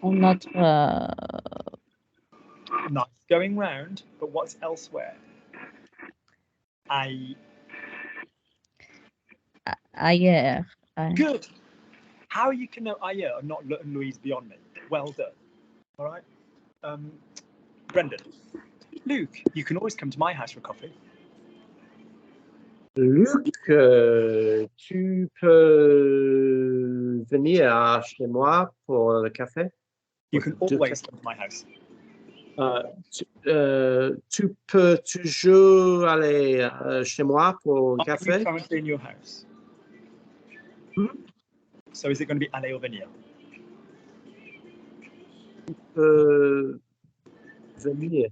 en autre... Nice going round, but what's elsewhere? Ailleurs. Good. How you can know ailleurs and not Louise beyond me? Well done. All right. Brendan, Luke, you can always come to my house for coffee. Luc, tu peux venir chez moi pour le café? You can always come to my house. Tu peux toujours aller chez moi pour le café? Are you currently in your house? So is it going to be aller ou venir? Tu peux venir.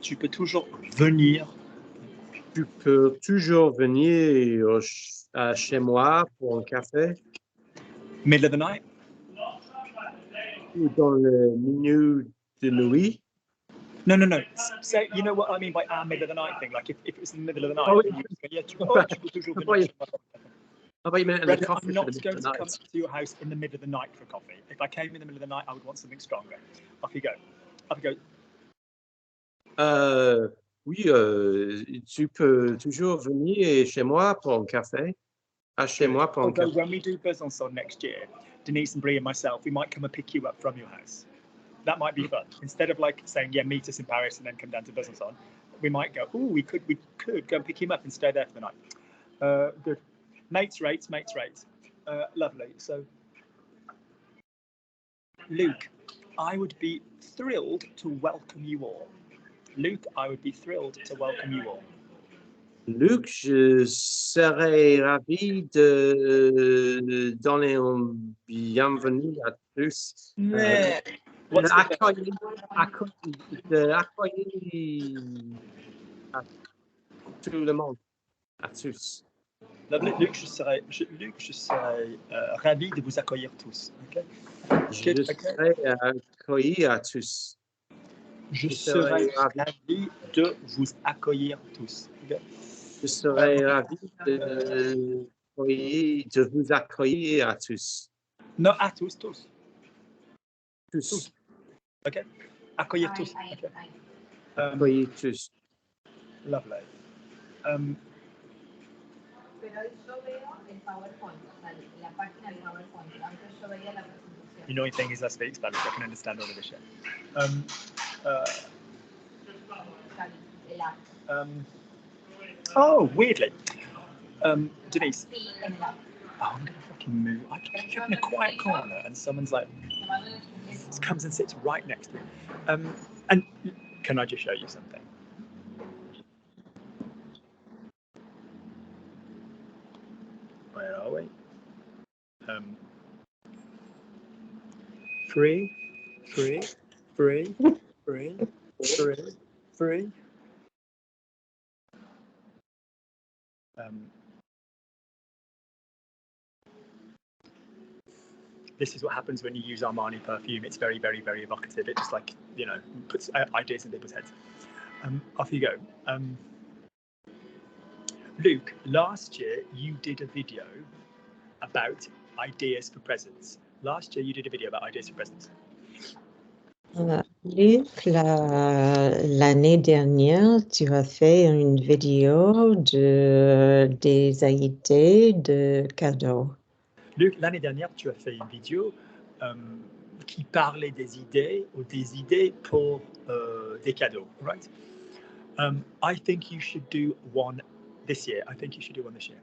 Tu peux toujours venir. Tu peux toujours venir chez moi pour un café? Middle of the night? Ou dans le milieu de nuit? No. So you know what I mean by our middle of the night thing? Like if it was in the middle of the night, tu peux toujours venir. Brendan, I'm not going to come to your house in the middle of the night for coffee. If I came in the middle of the night, I would want something stronger. Off you go. Oui, tu peux toujours venir chez moi pour un café. Chez moi pour un café. When we do Besançon next year, Denise and Brie and myself, we might come and pick you up from your house. That might be fun. Instead of like saying, yeah, meet us in Paris and then come down to Besançon, we might go, we could go and pick him up and stay there for the night. Good. Mates rates. Lovely. So, Luke, I would be thrilled to welcome you all. Luke, je serais ravi de donner un bienvenue à tous. D'accueillir à tout le monde, à tous. Lovely. Luc, je serais ravi de vous accueillir tous. Okay? Je serais accueilli à tous. Je serais ravi de vous accueillir tous. Okay? Je serais ravi de vous accueillir à tous. Non, à tous. Tous. OK. Accueillir tous. Okay. Accueillir tous. Lovely. The annoying thing is I speak Spanish, I can understand all of this shit. Oh, weirdly. Denise. Oh, I'm going to fucking move. I keep in a quiet corner and someone's like, comes and sits right next to me. And can I just show you something? Where are we? Free. This is what happens when you use Armani perfume. It's very, very, very evocative. It just like, you know, puts ideas in people's heads. Off you go. Luke, last year you did a video about ideas for presents. Last year you did a video about ideas for presents. Luc, l'année dernière, tu as fait une vidéo des idées de cadeaux. Luc, l'année dernière, tu as fait une vidéo qui parlait des idées ou des idées pour des cadeaux, right? I think you should do one this year. I think you should do one this year.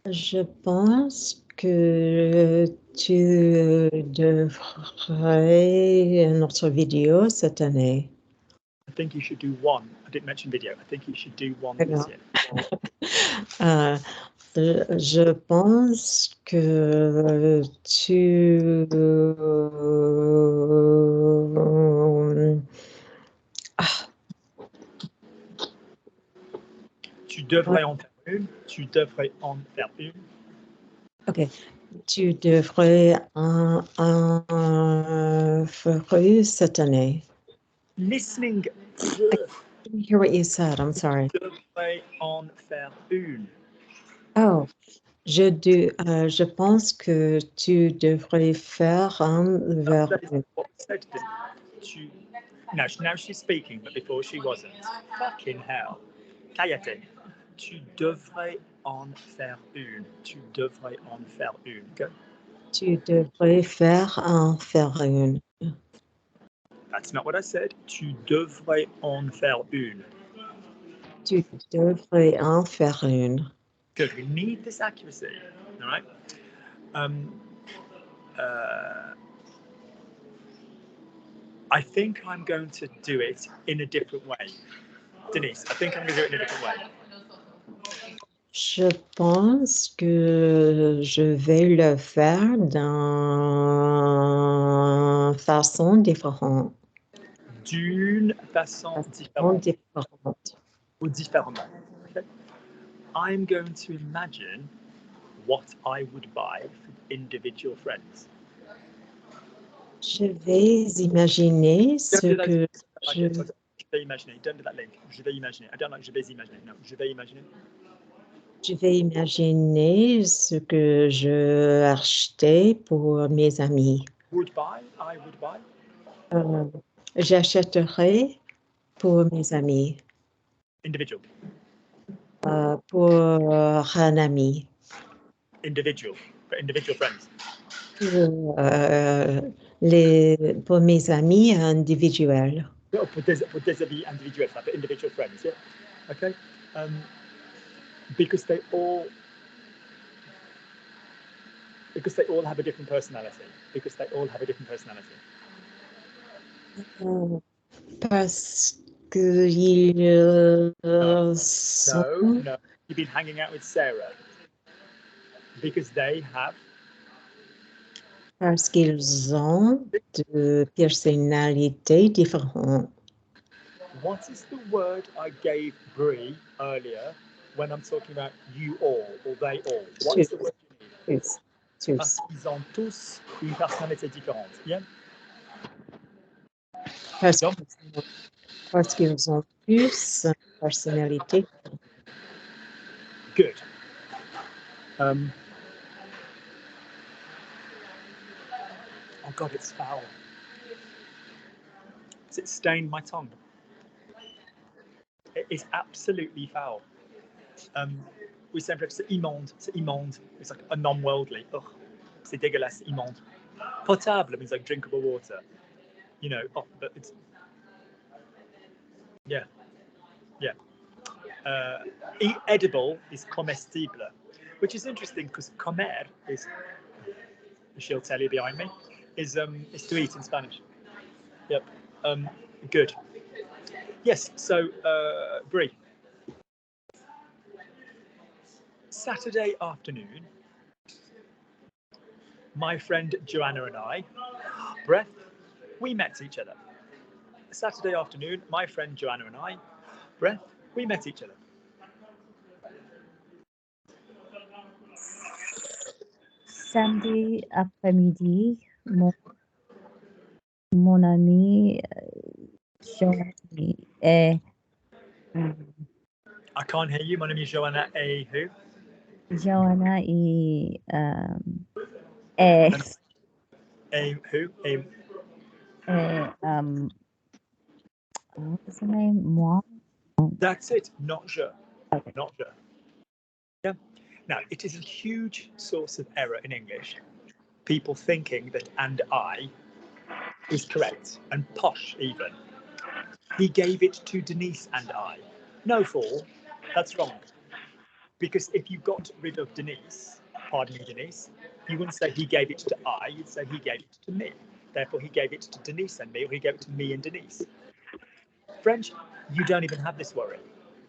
Je pense que tu devrais une autre vidéo cette année. I think you should do one. I didn't mention video. I think you should do one this year. Je pense que tu devrais en faire une. Tu devrais en faire une. Ok. Tu devrais en faire cette année. Listening. I didn't hear what you said. I'm sorry. Tu devrais en faire une. Oh, je pense que tu devrais faire un verre. Now she's speaking, but before she wasn't. Fucking hell. Cállate. Tu devrais en faire une. Tu devrais en faire une. Go. Tu devrais faire une. That's not what I said. Tu devrais en faire une. Tu devrais en faire une. Good. We need this accuracy. All right. I think I'm going to do it in a different way. Denise, I think I'm going to do it in a different way. Je pense que je vais le faire d'une façon différente. D'une façon différente. Ou différemment. Okay. I'm going to imagine what I would buy for individual friends. Je vais imaginer ce que je vais imaginer. Don't do that link. Je vais imaginer. I don't like je vais imaginer. No, je vais imaginer. Je vais imaginer ce que je achetais pour mes amis. Would buy. I would buy. J'achèterai pour mes amis. Individual. Pour un ami. Individual. For individual friends. Pour mes amis individuels. Pour des amis individuels, for individual friends, yeah. Okay. Because they all have a different personality. Because they all have a different personality. Parce qu'ils sont... No. You've been hanging out with Sarah. Because they have. Parce qu'ils ont de personnalités différentes. What is the word I gave Brie earlier when I'm talking about you all or they all? What is the word you need? Parce qu'ils ont tous une personnalité différente. Yeah? Parce qu'ils ont tous une personnalité. Good. Oh God, it's foul. Has it stained my tongue? It is absolutely foul. Oui, c'est simple. C'est immonde. C'est immonde. It's like a non-worldly. Ugh. C'est dégueulasse. Immonde. Potable means like drinkable water. You know, but it's. Yeah. Yeah. Edible is comestible, which is interesting because comer is, she'll tell you behind me, is to eat in Spanish. Yep. Good. Yes. So, Brie. Saturday afternoon, my friend Joanna and I, breath, we met each other. Saturday afternoon, my friend Joanna and I, breath, we met each other. Samedi après-midi, mon ami Joanie et I can't hear you. Mon ami Joanna et who? Joanna et Who? what was the name? Moi? That's it. Not je. Okay. Not je. Yeah. Now, it is a huge source of error in English. People thinking that "and I" is correct, and posh even. He gave it to Denise and I. No fool. That's wrong. Because if you got rid of Denise, pardon me, Denise, you wouldn't say he gave it to I, you'd say he gave it to me. Therefore, he gave it to Denise and me, or he gave it to me and Denise. French, you don't even have this worry,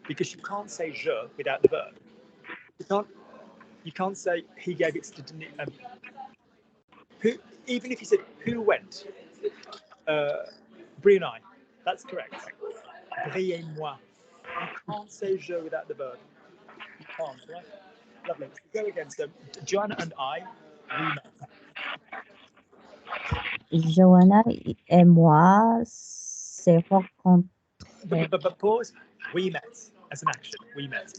because you can't say je without the verb. You can't say he gave it to Denise. Even if you said who went, Brie and I, that's correct. Brie et moi. You can't say je without the verb. You can't, right? Lovely. Go again. So Joanna and I, we met. Joanna et moi s'est rencontrés. But pause. We met as an action. We met.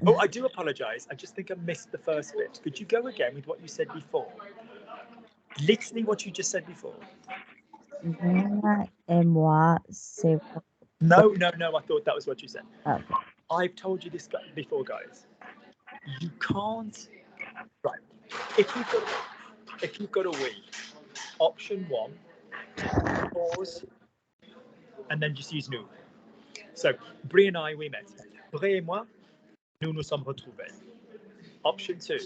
Oh, I do apologise. I just think I missed the first bit. Could you go again with what you said before? Literally what you just said before. Joanna et moi s'est No. I thought that was what you said. okay. I've told you this before, guys. You can't. Right. If you've got a we, option 1, pause, and then just use nous. So, Brie and I, we met. Brie et moi, nous nous sommes retrouvés. Option 2,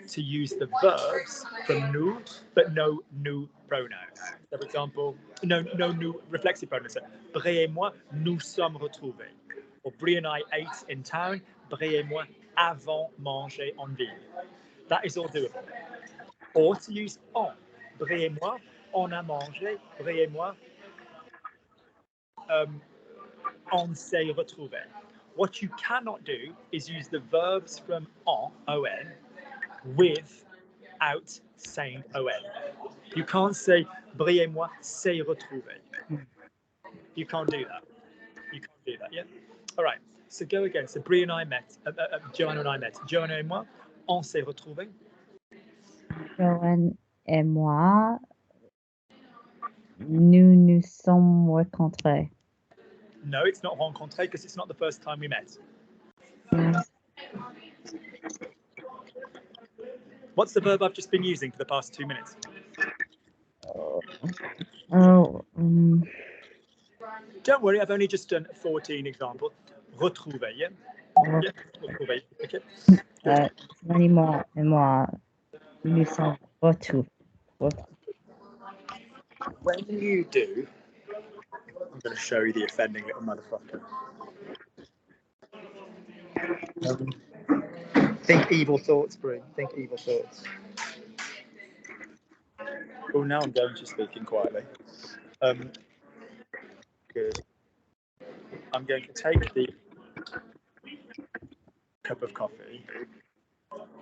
to use the verbs from nous, but no nous pronouns. So, for example, no nous reflexive pronouns. So, Brie et moi, nous sommes retrouvés. Or Brie and I ate in town. Brie et moi avons mangé en ville. That is all doable. Or to use on. Brie et moi, on a mangé. Brie et moi, on s'est retrouvés. What you cannot do is use the verbs from on, on, without saying on. You can't say Brie et moi s'est retrouvés. You can't do that. You can't do that, yeah? All right, so go again. So Brie and I met, Joanna and I met. Joanna et moi, on s'est retrouvés. Joanna et moi, nous nous sommes rencontrés. No, it's not rencontré because it's not the first time we met. What's the verb I've just been using for the past 2 minutes? Don't worry, I've only just done 14 examples. Retrouver, yeah? Yeah, retrouver, okay. Joanna et moi, nous sommes retrouvés. When you do, I'm going to show you the offending little motherfucker. Think evil thoughts, Brie. Think evil thoughts. Well, now I'm going to speaking quietly. Good. I'm going to take the cup of coffee,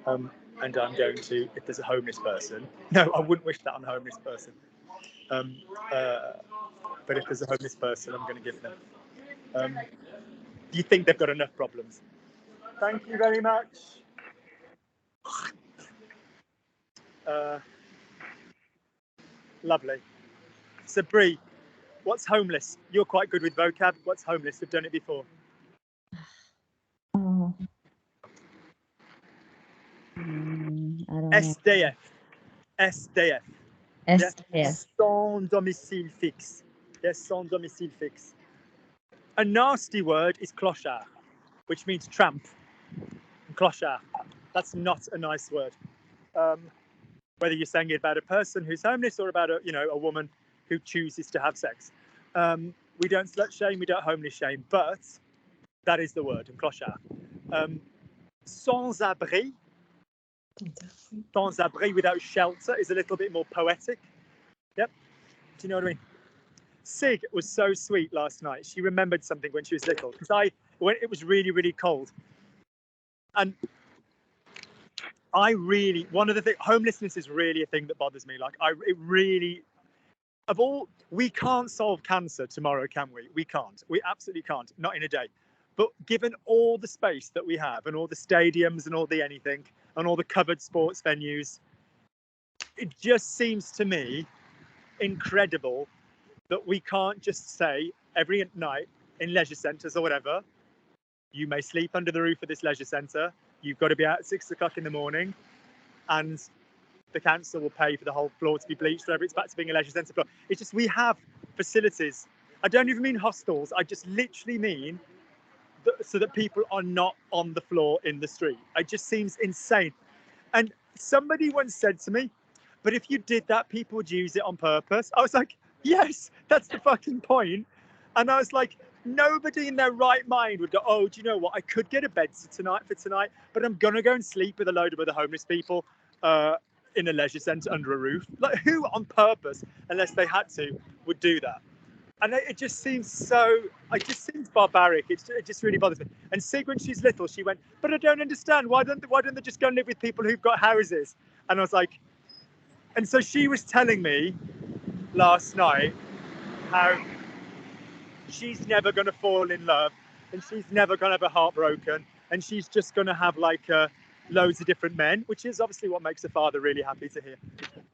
and I'm going to, if there's a homeless person, no, I wouldn't wish that on a homeless person. But if there's a homeless person, I'm going to give them. Do you think they've got enough problems? Thank you very much. Lovely. So, Brie, what's homeless? You're quite good with vocab. What's homeless? We've done it before. SDF. SDF. SDF. Sans domicile fixe. Yes, sans domicile fixe. A nasty word is clochard, which means tramp. Clochard. That's not a nice word. Whether you're saying it about a person who's homeless or about a woman who chooses to have sex. We don't slut shame, we don't homeless shame, but that is the word, clochard. Sans abri. Sans abri, without shelter, is a little bit more poetic. Yep. Do you know what I mean? Sig was so sweet last night. She remembered something when she was little, because when it was really, really cold. And one of the things, homelessness is really a thing that bothers me. Like, we can't solve cancer tomorrow, can we? We can't. We absolutely can't. Not in a day. But given all the space that we have and all the stadiums and all the anything and all the covered sports venues, it just seems to me incredible that we can't just say every night in leisure centres or whatever, you may sleep under the roof of this leisure centre, you've got to be out at 6 o'clock in the morning, and the council will pay for the whole floor to be bleached whenever it's back to being a leisure centre floor. It's just, we have facilities. I don't even mean hostels. I just literally mean so that people are not on the floor in the street. It just seems insane. And somebody once said to me, but if you did that, people would use it on purpose. I was like, yes, that's the fucking point. And I was like, nobody in their right mind would go, oh, do you know what? I could get a bed for tonight, but I'm going to go and sleep with a load of other homeless people in a leisure centre under a roof. Like, who on purpose, unless they had to, would do that? And it just seems barbaric. It just really bothers me. And Sig, when she's little, she went, but I don't understand. Why don't they just go and live with people who've got houses? And I was like, and so she was telling me last night how she's never going to fall in love and she's never going to have a heart broken and she's just going to have like loads of different men, which is obviously what makes a father really happy to hear.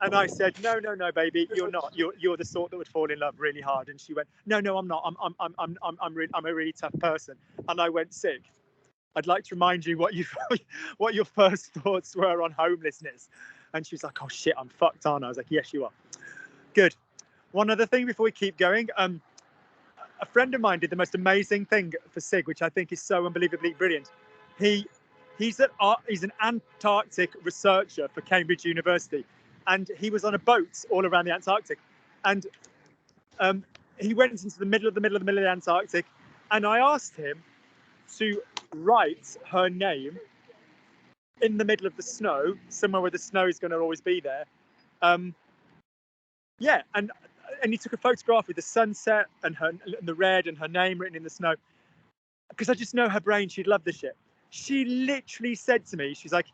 And I said, no, baby, you're not. You're the sort that would fall in love really hard. And she went, no, I'm not. I'm a really tough person. And I went, Sig, I'd like to remind you what your first thoughts were on homelessness. And she was like, oh shit, I'm fucked, aren't I? I was like, yes, you are. Good. One other thing before we keep going. A friend of mine did the most amazing thing for Sig, which I think is so unbelievably brilliant. He's an Antarctic researcher for Cambridge University, and he was on a boat all around the Antarctic, and he went into the middle of the Antarctic, and I asked him to write her name in the middle of the snow, somewhere where the snow is going to always be there. Yeah, and he took a photograph with the sunset and the red and her name written in the snow, because I just know her brain, she'd love this shit. She literally said to me, she's like,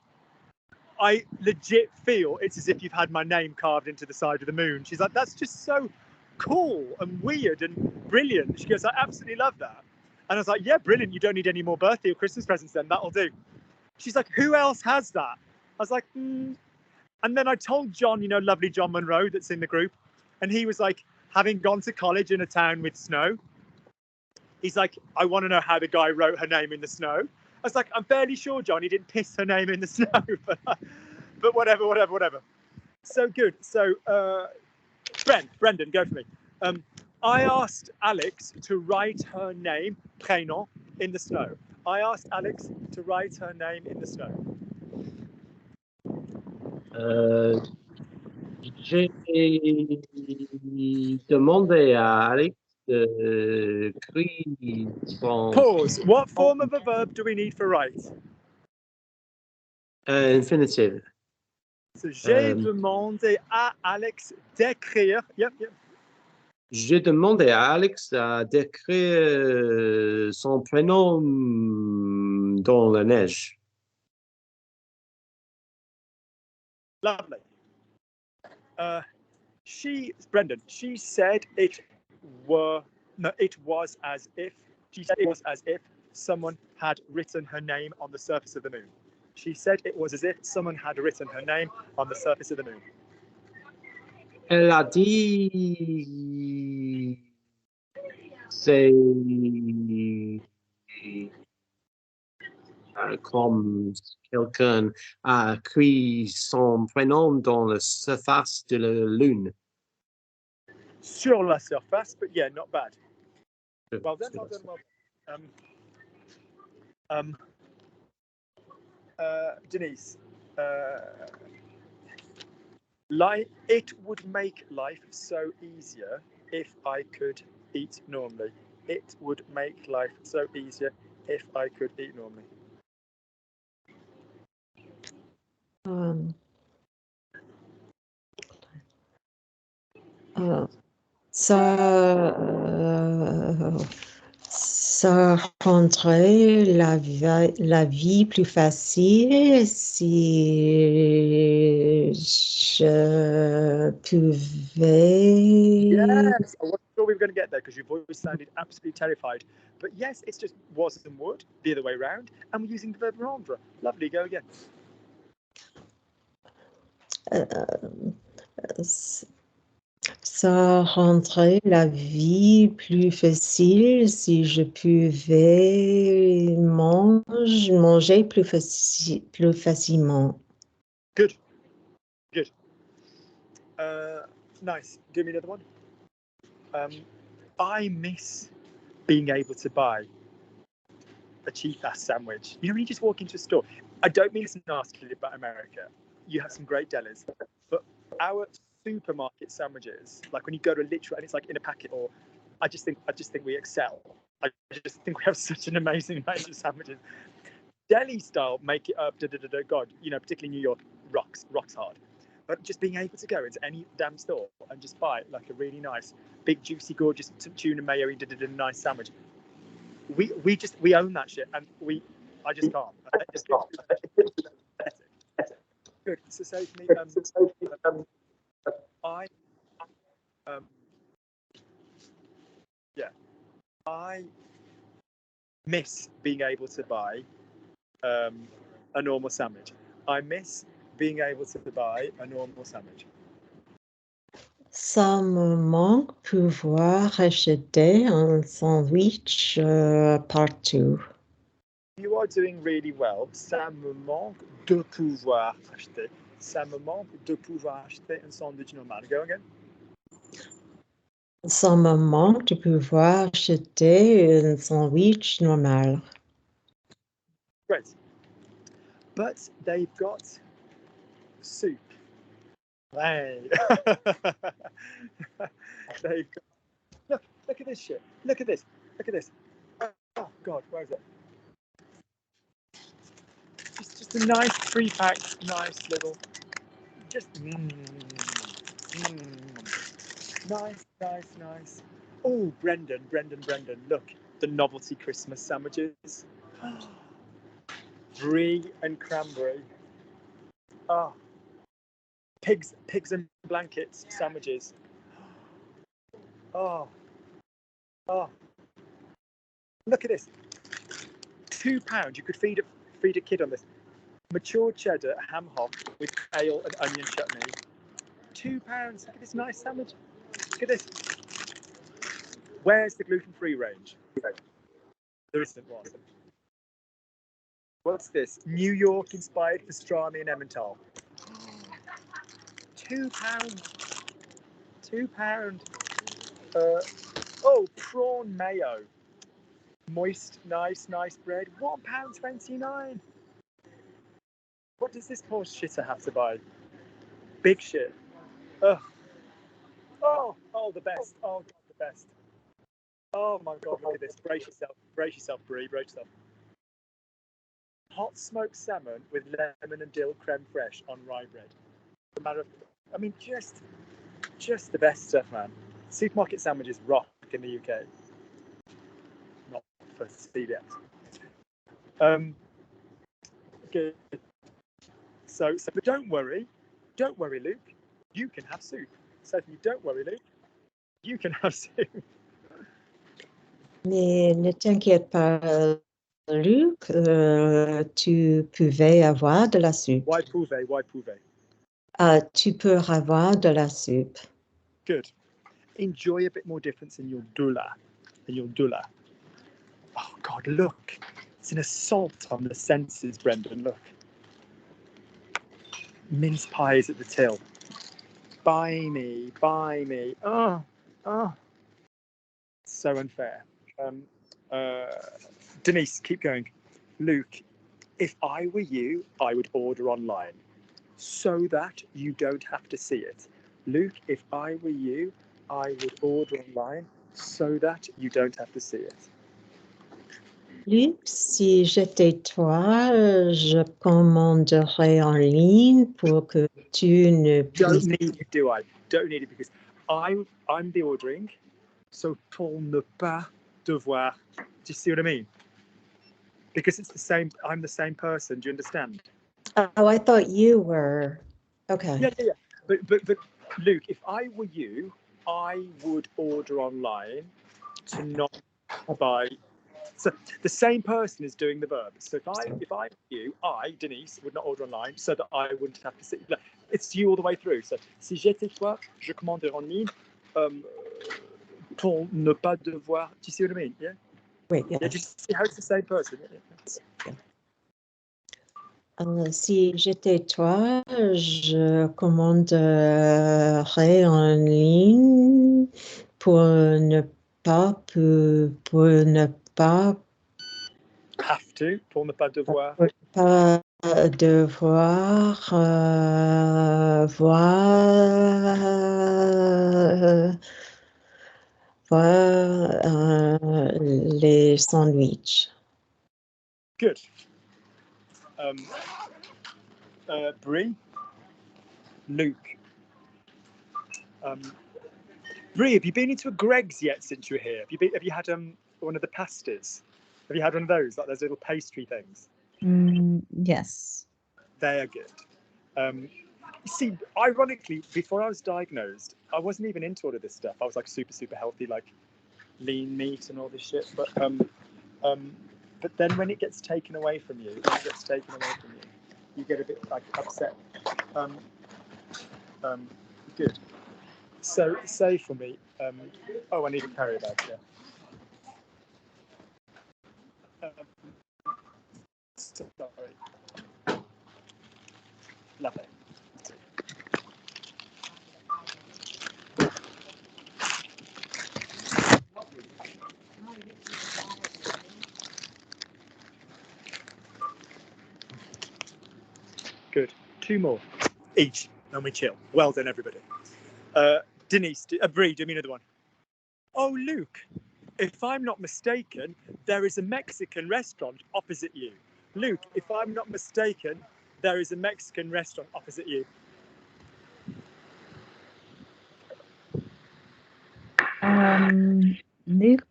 I legit feel it's as if you've had my name carved into the side of the moon. She's like, that's just so cool and weird and brilliant. She goes, I absolutely love that. And I was like, yeah, brilliant. You don't need any more birthday or Christmas presents then. That'll do. She's like, who else has that? I was like, And then I told John, lovely John Monroe that's in the group. And he was like, having gone to college in a town with snow, he's like, I want to know how the guy wrote her name in the snow. I was like, I'm fairly sure, John, he didn't piss her name in the snow, but whatever. So good. So, Brendan, go for me. I asked Alex to write her name, prénom, in the snow. I asked Alex to write her name in the snow. J'ai demandé à Alex d'écrire son Pause. What form of a verb do we need for write? infinitive. So, j'ai demandé à Alex d'écrire. Yep. J'ai demandé à Alex d'écrire son prénom dans la neige. Lovely. Brendan, she said it was as if someone had written her name on the surface of the moon. She said it was as if someone had written her name on the surface of the moon. Elle a dit c'est comme quelqu'un a écrit son prénom dans la surface de la Lune. Sur la surface, but yeah, not bad. Well done, well done, well done. Denise, it would make life so easier if I could eat normally. It would make life so easier if I could eat normally. Ça rendrait la vie plus facile si je pouvais. Yes, I wasn't sure we were going to get there because your voice sounded absolutely terrified. But yes, it's just was and would, the other way around, and we're using the verb rendre. Lovely, go again. Ça rendrait la vie plus facile si je pouvais manger plus facilement. Good, good. Nice. Give me another one. I miss being able to buy a cheap-ass sandwich. You know, when you just walk into a store, I don't mean this nasty about America. You have some great delis, but our supermarket sandwiches, like when you go to a literal and it's like in a packet, or I just think we excel. I just think we have such an amazing range of sandwiches. Deli style, make it up, God, you know, particularly New York, rocks hard. But just being able to go into any damn store and just buy like a really nice, big, juicy, gorgeous tuna mayo, nice sandwich. We own that shit, and I just can't. Good. So say to me, I miss being able to buy a normal sandwich. I miss being able to buy a normal sandwich. Ça me manque pouvoir acheter un sandwich partout. You are doing really well. Ça me manque de pouvoir acheter. Ça me manque de pouvoir acheter un sandwich normal. Go again. Ça me manque de pouvoir acheter un sandwich normal. Great. But they've got soup. Hey. They've got, look at this shit. Look at this. Look at this. Oh God, where is it? Just a nice 3-pack, nice little. Just nice. Oh, Brendan. Look, the novelty Christmas sandwiches. Brie and cranberry. Oh, pigs and blankets sandwiches. Oh, look at this. £2. You could feed a kid on this. Mature cheddar ham hock with kale and onion chutney. £2. Look at this nice sandwich. Look at this. Where's the gluten-free range? There isn't one. What's this? New York inspired pastrami and Emmental. £2. £2. Oh, prawn mayo. Moist, nice bread. £1.29. What does this poor shitter have to buy? Big shit. Ugh. Oh, the best. Oh, God, the best. Oh, my God, look at this. Brace yourself, Brie, brace yourself. Hot smoked salmon with lemon and dill creme fraiche on rye bread. I mean, just the best stuff, man. Supermarket sandwiches rock in the UK. Not for CBS. Good. So, but don't worry, Luke. You can have soup. Sophie, don't worry, Luke. You can have soup. Mais ne t'inquiète pas, Luc, tu pouvais avoir de la soupe. Why pouvez? Tu peux avoir de la soupe. Good. Enjoy a bit more difference in your dula. Oh God, look. It's an assault on the senses, Brendan. Look. Mince pies at the till. Buy me, buy me. Oh. So unfair. Denise, keep going. Luke, if I were you, I would order online so that you don't have to see it. Luke, if I were you, I would order online so that you don't have to see it. Luc, si j'étais toi, je commanderais en ligne pour que tu ne Don't puisses... need it, do I? Don't need it because I'm the ordering, so pour ne pas devoir. Do you see what I mean? Because it's the same. I'm the same person. Do you understand? Oh, I thought you were. Okay. Yeah. But Luke, if I were you, I would order online to not buy. So the same person is doing the verb. So if I were you, Denise, would not order online so that I wouldn't have to see. It's you all the way through. So si j'étais toi, je commanderais en ligne pour ne pas devoir. Do you see what I mean? Yeah. Wait, Yeah. Do you see how it's the same person? Si j'étais toi, je commanderais en ligne pour ne pas Have to, pour ne pas devoir. Pour pas devoir voir les sandwichs. Good. Brie, Luke. Brie, have you been into a Greg's yet since you were here? Have you had one of the pastas? Have you had one of those, like those little pastry things? Yes. They are good. You see, ironically, before I was diagnosed, I wasn't even into all of this stuff. I was like super healthy, like lean meat and all this shit. But then when it gets taken away from you, you get a bit like upset. Good. So say for me. I need a carrier bag. Yeah. Sorry. Lovely. Good. 2 more each, and we chill. Well done, everybody. Denise, Brie, do me another one. Oh, Luke, if I'm not mistaken, there is a Mexican restaurant opposite you. Luke, if I'm not mistaken, there is a Mexican restaurant opposite you. Luc,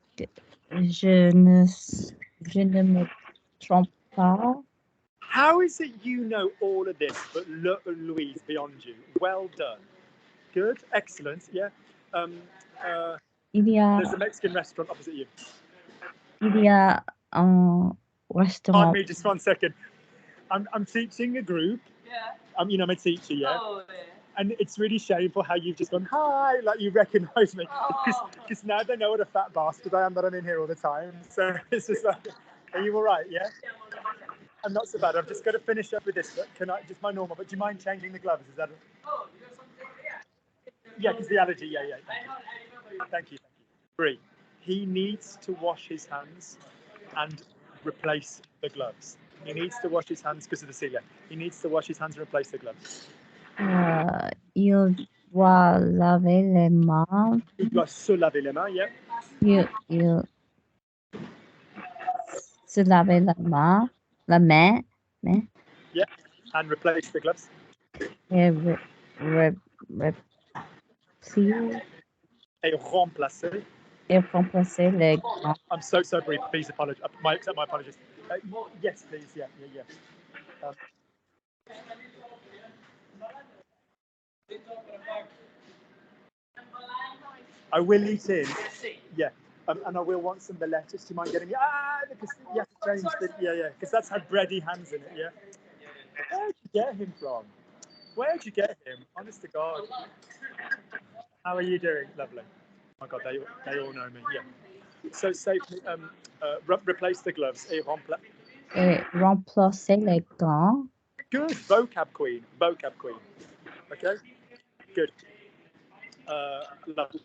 je ne me trompe pas. How is it you know all of this, but Louise beyond you? Well done. Good. Excellent. Yeah. There's a Mexican restaurant opposite you. Il y a un restaurant. Pardon me, just 1 second. I'm teaching a group. Yeah. I'm a teacher, yeah. Oh, yeah. And it's really shameful how you've just gone, hi, like you recognise me. Because now they know what a fat bastard I am, that I'm in here all the time. So it's just like, are you all right, yeah? I'm not so bad. I've just got to finish up with this. But can I, just my normal, but do you mind changing the gloves? Is that it? Oh, you got something? Yeah, because the allergy, yeah. Thank you. Brie, he needs to wash his hands and replace the gloves. He needs to wash his hands because of the celiac. He needs to wash his hands and replace the gloves. Il doit laver les mains. Il doit se laver les mains, yeah. Il se laver la main. Yeah, and replace the gloves. Et remplacer les gants. I'm so sorry. Please apologize. Accept my apologies. Yes, please. Yeah. I will eat in. Yeah. And I will want some of the lettuce. Do you mind getting it? Because you have to change the. Yeah. Because that's had bready hands in it. Yeah. Where'd you get him from? Where'd you get him? Honest to God. How are you doing? Lovely. Oh my God, they all know me. Yeah. So safely replace the gloves. Et remplacer les gants. Good. Vocab queen. Vocab queen. Okay. Good. Lovely.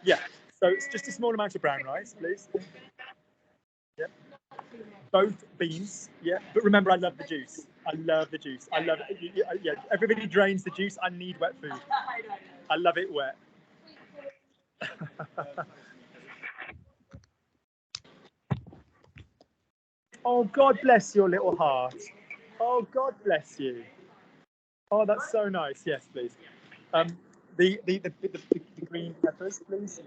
Yeah. So it's just a small amount of brown rice, please. Yeah. Both beans. Yeah. But remember, I love the juice. I love the juice. I love it. Yeah. Everybody drains the juice. I need wet food. I love it wet. Oh, God bless your little heart. Oh, God bless you. Oh, that's so nice. Yes, please. The green peppers, please.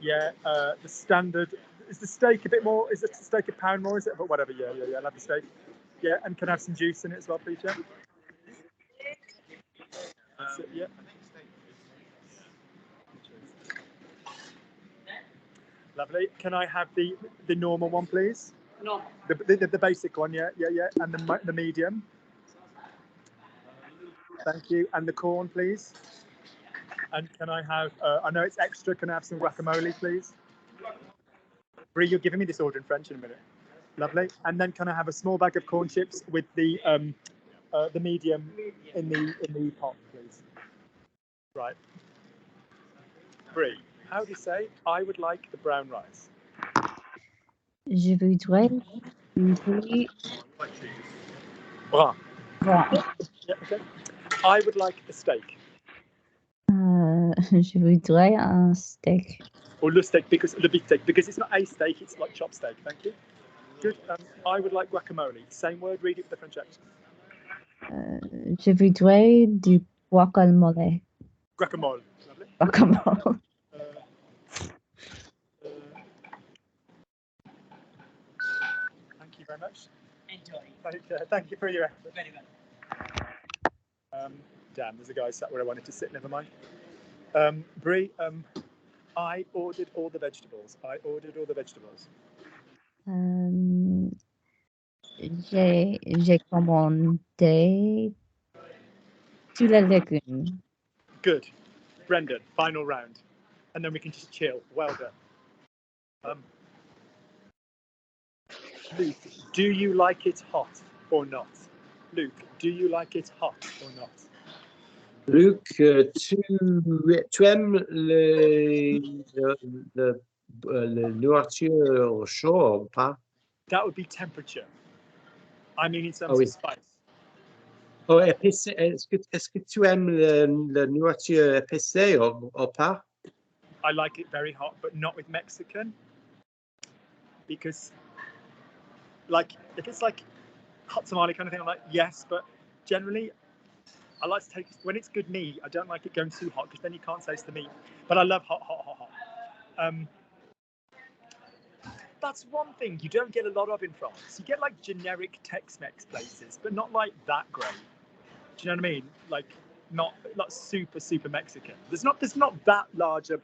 Yeah. The standard. Is the steak a bit more? Is the steak a pound more? Is it? But whatever. Yeah. I'll have the steak. Yeah, and can I have some juice in it as well, please? Yeah. That's it, yeah. Lovely. Can I have the normal one, please? No. The basic one, yeah. And the medium. Thank you. And the corn, please. And can I have? I know it's extra. Can I have some guacamole, please? Brie, you're giving me this order in French in a minute. Lovely. And then can I have a small bag of corn chips with the medium in the pot, please? Right. Brie, how do you say? I would like the brown rice. Je voudrais du Brun. brun. Yeah, okay. I would like a steak. Je voudrais un steak. Or le steak, because the big steak, because it's not a steak, it's like chop steak. Thank you. Good. I would like guacamole. Same word. Read it with the French accent. Je voudrais du guacamole. Guacamole. Lovely. Guacamole. Thank you very much. Enjoy. Thank you for your effort. Very well. Damn, there's a guy sat where I wanted to sit. Never mind. Brie, I ordered all the vegetables. J'ai commandé tous les légumes. Good. Brendan, final round. And then we can just chill. Well done. Luke, do you like it hot or not? Luke, do you like it hot or not? Luc, tu aimes le nourriture chaud ou pas? That would be temperature. I mean in terms oui. of spice. Oh, épicé. Est-ce que tu aimes la nourriture épicée ou pas? I like it very hot, but not with Mexican. Because, like, if it's like hot tamale kind of thing, I'm like, yes, but generally, I like to take, when it's good meat, I don't like it going too hot because then you can't taste the meat. But I love hot. That's one thing you don't get a lot of in France. You get like generic Tex-Mex places, but not like that great. Do you know what I mean? Like not super Mexican. There's not that large a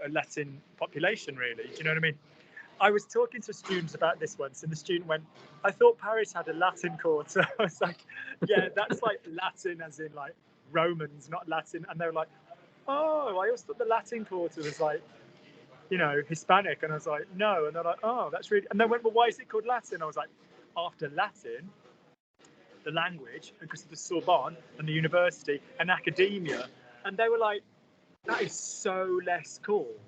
Latin population really. Do you know what I mean? I was talking to students about this once, and the student went, "I thought Paris had a Latin quarter." I was like, "Yeah, that's like Latin as in like Romans, not Latin." And they were like, "Oh, I always thought the Latin quarter was like, Hispanic." And I was like, "No." And they're like, "Oh, that's really." And they went, "Well, why is it called Latin?" I was like, "After Latin, the language, because of the Sorbonne and the university and academia." And they were like, "That is so less cool."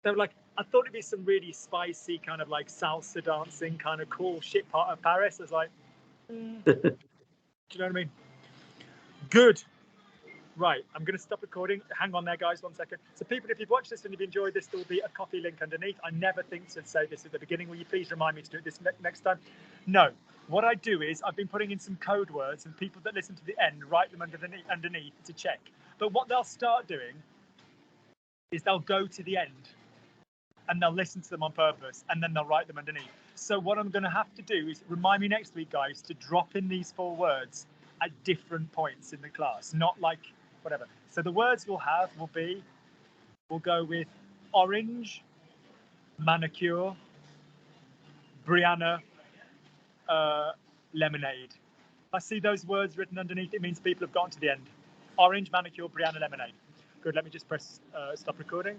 They were like, "I thought it'd be some really spicy kind of like salsa dancing kind of cool shit part of Paris." I was like, Do you know what I mean? Good. Right, I'm going to stop recording. Hang on there, guys, 1 second. So people, if you've watched this and you've enjoyed this, there will be a Kofi link underneath. I never think to say this at the beginning. Will you please remind me to do this next time? No. What I do is I've been putting in some code words, and people that listen to the end write them underneath to check. But what they'll start doing is they'll go to the end and they'll listen to them on purpose, and then they'll write them underneath. So what I'm going to have to do is remind me next week, guys, to drop in these 4 words at different points in the class, not like whatever. So the words we'll go with orange, manicure, Brianna, lemonade. I see those words written underneath. It means people have gotten to the end. Orange, manicure, Brianna, lemonade. Good. Let me just press stop recording.